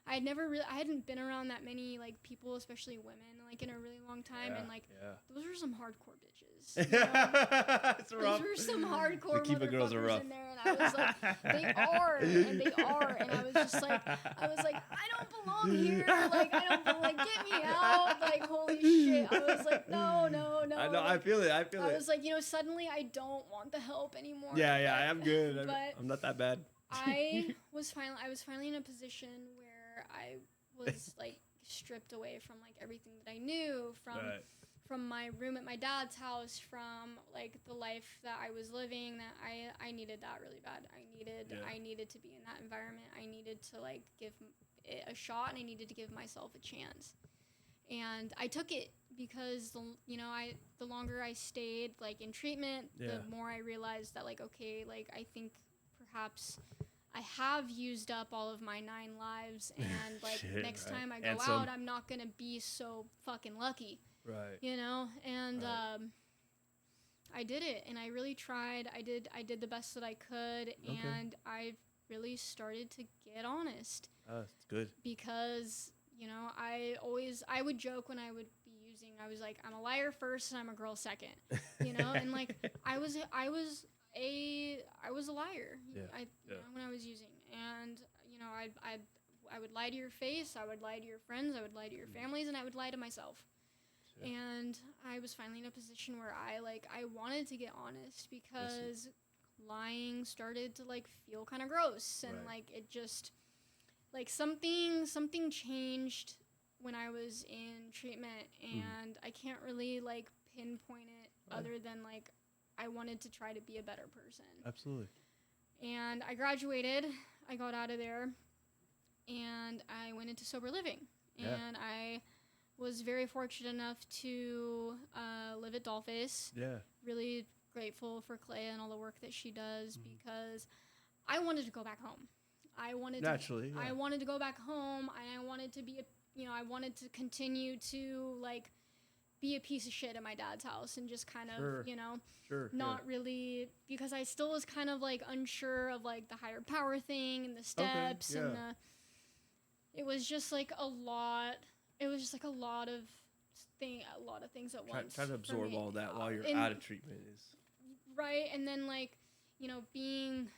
hadn't been around that many like people, especially women, like in a really long time, and like those were some hardcore bitches. You know? Those were some hardcore motherfuckers in there, and I was like, they are, and I was just like, I don't belong here, like I don't belong, like get me out, like holy shit. I was like, no. I know, I feel it. I was like, suddenly I don't want the help anymore. Yeah, I'm good. I'm not that bad. I was finally in a position where I was like stripped away from like everything that I knew from my room at my dad's house, from like the life that I was living, that I needed that really bad. I needed to be in that environment. I needed to like give it a shot, and I needed to give myself a chance. And I took it because the longer I stayed like in treatment, the more I realized that like, okay, like I think perhaps I have used up all of my 9 lives, and like next time I go out, I'm not gonna be so fucking lucky. Right. You know, and I did it, and I really tried. I did the best that I could, and I really started to get honest. Oh, it's good. Because I would joke when I would be using. I was like, I'm a liar first, and I'm a girl second. And like I was a liar. When I was using, and I would lie to your face, I would lie to your friends, I would lie to your families, and I would lie to myself. Sure. And I was finally in a position where I wanted to get honest, because lying started to like feel kind of gross, and like it just like something changed when I was in treatment, and I can't really like pinpoint it other than like I wanted to try to be a better person. Absolutely. And I graduated, I got out of there, and I went into sober living. Yeah. And I was very fortunate enough to live at Dollface. Yeah. Really grateful for Clea and all the work that she does, because I wanted to go back home. I wanted to go back home, and I wanted to be I wanted to continue to like be a piece of shit at my dad's house, and just kind of, not really, because I still was kind of like unsure of like the higher power thing and the steps and it was just like a lot. It was just like a lot of things at once. Try to absorb all that while you're out of treatment is right. And then like, being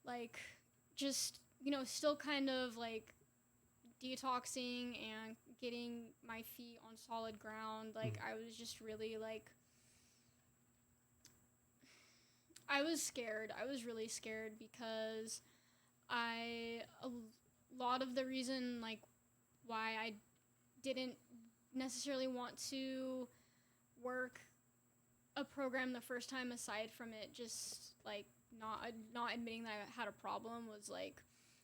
like just, still kind of like detoxing and getting my feet on solid ground. Like I was just really like, I was scared. I was really scared, because a lot of the reason like why I didn't necessarily want to work a program the first time, aside from it just like not admitting that I had a problem, was like,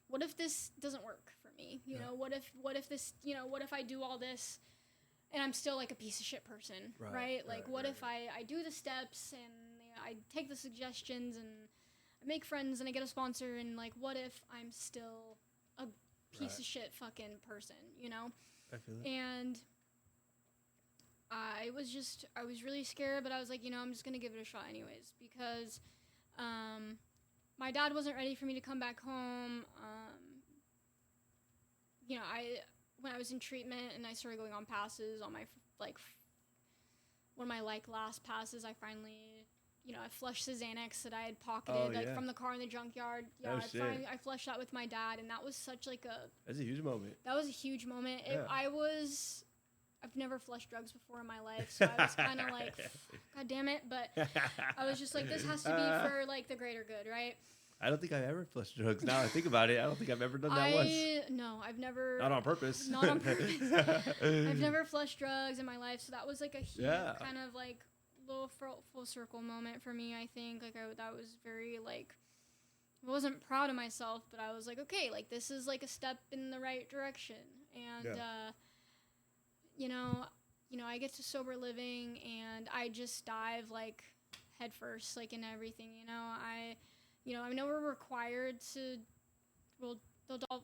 what if this doesn't work for me? What if this, what if I do all this and I'm still like a piece of shit person, right? Like, what if I do the steps, and I take the suggestions, and I make friends, and I get a sponsor, and like, what if I'm still a piece of shit fucking person, I feel it. And I was really scared, but I was like, I'm just going to give it a shot anyways, because my dad wasn't ready for me to come back home. When I was in treatment and I started going on passes, on my one of my last passes, I finally, I flushed the Xanax that I had pocketed from the car in the junkyard. Yeah, I flushed that with my dad, and that was such like that's a huge moment. That was a huge moment. Yeah. I've never flushed drugs before in my life, so I was kind of like, God damn it. But I was just like, this has to be for like the greater good, right? I don't think I've ever flushed drugs. Now I think about it, I don't think I've ever done that once. No, I've never. Not on purpose. Not on purpose. I've never flushed drugs in my life, so that was like a huge kind of like little full circle moment for me. I think like that was very like, I wasn't proud of myself, but I was like, okay, like this is like a step in the right direction, and I get to sober living, and I just dive like head first, like in everything. I know we're required to, well,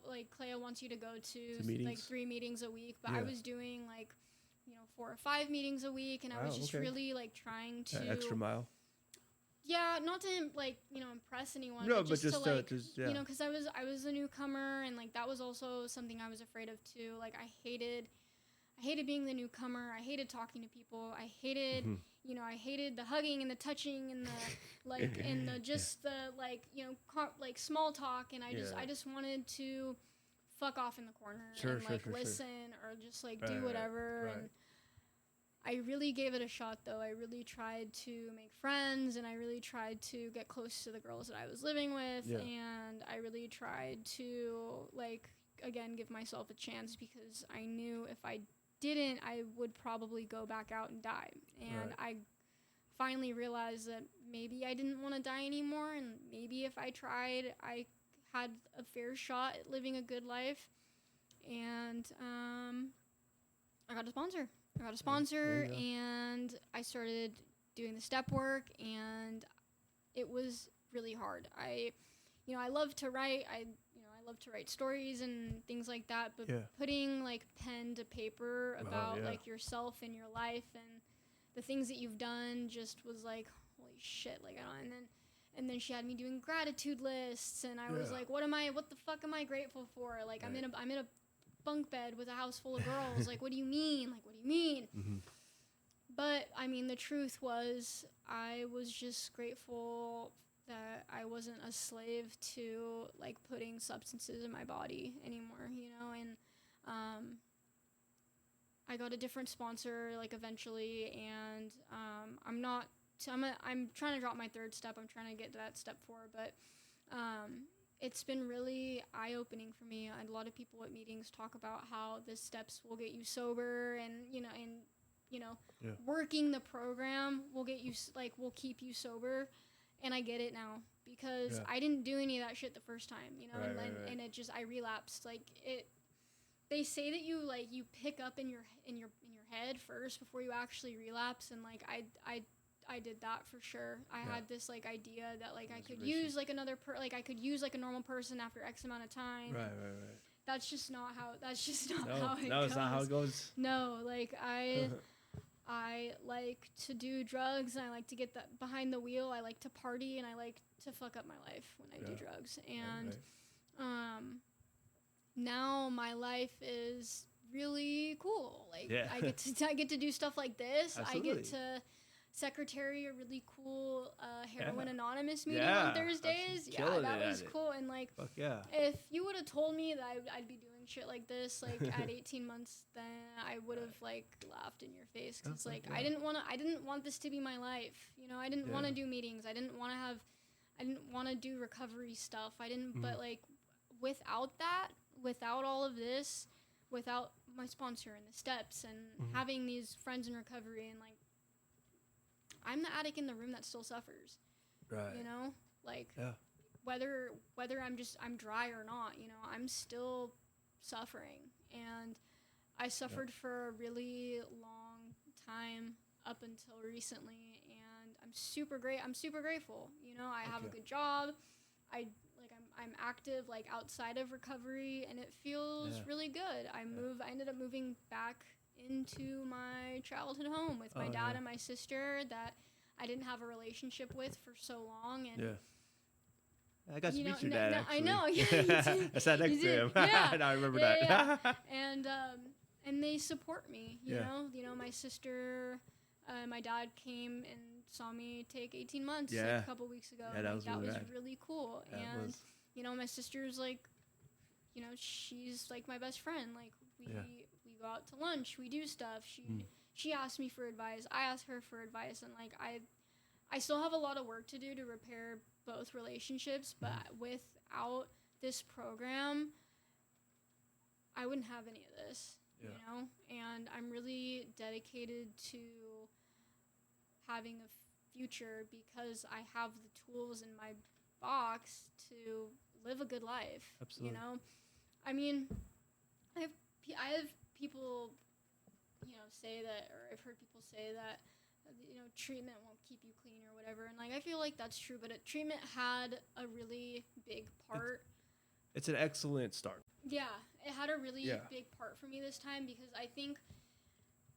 like Clea wants you to go to like 3 meetings a week, but I was doing like, 4 or 5 meetings a week, and I was just really like trying to that extra mile. Yeah, not to like impress anyone, No, but just to like yeah. because I was a newcomer, and like that was also something I was afraid of too. Like I hated being the newcomer. I hated talking to people. I hated I hated the hugging and the touching and the like and the just the like like small talk, and I just wanted to fuck off in the corner and like listen or just like do whatever. And I really gave it a shot, though. I really tried to make friends, and I really tried to get close to the girls that I was living with, and I really tried to, like, again, give myself a chance, because I knew if I didn't, I would probably go back out and die. And I finally realized that maybe I didn't want to die anymore, and maybe if I tried, I had a fair shot at living a good life. And I got a sponsor. And I started doing the step work, and it was really hard. I love to write. I love to write stories and things like that, but putting like pen to paper about like yourself and your life and the things that you've done just was like, holy shit. Like, and then she had me doing gratitude lists, and I was like, what the fuck am I grateful for? Like, I'm in a bunk bed with a house full of girls. Like, what do you mean? But I mean, the truth was, I was just grateful that I wasn't a slave to like putting substances in my body anymore, and I got a different sponsor like eventually, and I'm trying to drop my 3rd step. I'm trying to get to that step 4, but it's been really eye-opening for me. A lot of people at meetings talk about how the steps will get you sober, and working the program will get you will keep you sober. And I get it now, because I didn't do any of that shit the first time, and it just, I relapsed. Like, they say that you pick up in your head first before you actually relapse, and like I did that for sure. I had this like idea that like I could use like I could use like a normal person after X amount of time. Right. That's just not how it goes. No, it's not how it goes. No, like I like to do drugs, and I like to get that behind the wheel. I like to party, and I like to fuck up my life when I do drugs. And now my life is really cool. Like I get to do stuff like this. Absolutely. I get to secretary a really cool Heroin Anonymous meeting on Thursdays. That was cool. And like, if you would have told me that I'd be doing shit like this like at 18 months, then I would have like laughed in your face, because like I didn't want this to be my life. I didn't want to do meetings. I didn't want to do recovery stuff. I didn't. But like, without all of this, without my sponsor and the steps and having these friends in recovery, and like, I'm the addict in the room that still suffers. Right. Like, whether I'm dry or not, I'm still suffering. And I suffered for a really long time up until recently, and I'm super grateful. I have a good job. I'm active like outside of recovery, and it feels really good. I ended up moving back into my childhood home with my dad and my sister that I didn't have a relationship with for so long. And I got to meet your dad, actually. I know. Yeah, I sat next to him. Yeah. I remember that. Yeah. And they support me, you know. My sister, my dad came and saw me take 18 months like, a couple weeks ago. Yeah, that was really cool. And my sister's like, she's like my best friend. Like we go out to lunch, we do stuff. She asked me for advice, I asked her for advice, and like I still have a lot of work to do to repair both relationships, but without this program, I wouldn't have any of this, and I'm really dedicated to having a future because I have the tools in my box to live a good life. Absolutely. I mean, I have people, say that, or I've heard people say that treatment won't keep you clean or whatever. And like, I feel like that's true, but treatment had a really big part. It's an excellent start. Yeah, it had a really big part for me this time, because I think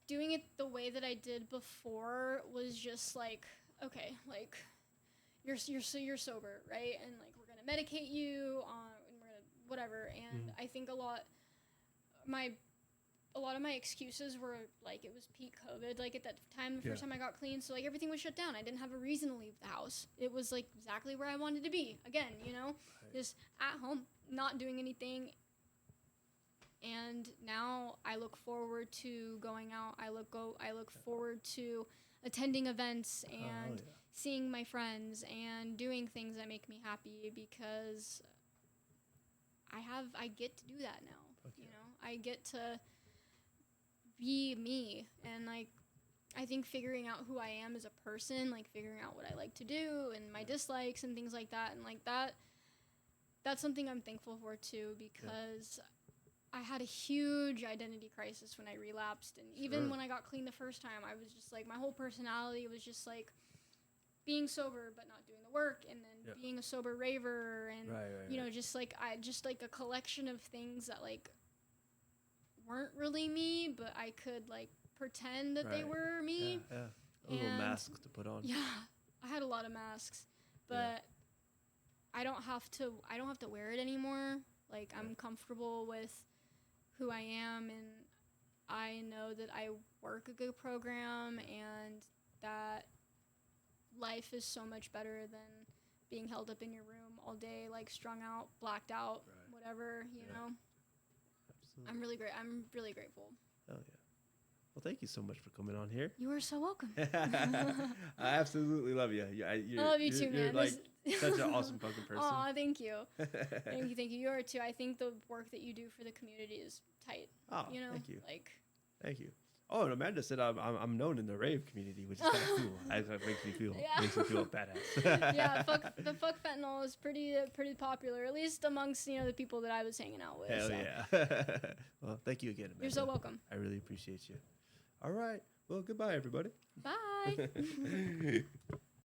doing it the way that I did before was just like, okay, like you're sober, right? And like, we're gonna medicate you and we're gonna whatever. And I think a lot of my excuses were like, it was peak COVID, like at that time, the first time I got clean, so like everything was shut down. I didn't have a reason to leave the house. It was like exactly where I wanted to be again, just at home, not doing anything. And now I look forward to going out. I look forward to attending events and seeing my friends and doing things that make me happy, because I get to do that now. I get to be me. And like, I think figuring out who I am as a person, like figuring out what I like to do and my dislikes and things like that, and like that's something I'm thankful for too, because I had a huge identity crisis when I relapsed. And even when I got clean the first time, I was just like, my whole personality was just like being sober but not doing the work, and then being a sober raver, and just like a collection of things that like weren't really me, but I could like pretend that they were me. A little mask to put on. Yeah, I had a lot of masks, but I don't have to wear it anymore. Like, I'm comfortable with who I am, and I know that I work a good program, and that life is so much better than being held up in your room all day, like strung out, blacked out, whatever, you know. Absolutely. I'm really grateful. Oh yeah. Well, thank you so much for coming on here. You are so welcome. I absolutely love you. I love you too, man. You're like such an awesome fucking person. Aw, thank you. Thank you. You are too. I think the work that you do for the community is tight. Oh, thank you. Like, thank you. Oh, and Amanda said I'm known in the rave community, which is kind of cool. It makes me feel badass. Yeah, fuck fentanyl is pretty popular, at least amongst the people that I was hanging out with. Hell yeah. Well, thank you again, Amanda. You're so welcome. I really appreciate you. All right. Well, goodbye, everybody. Bye.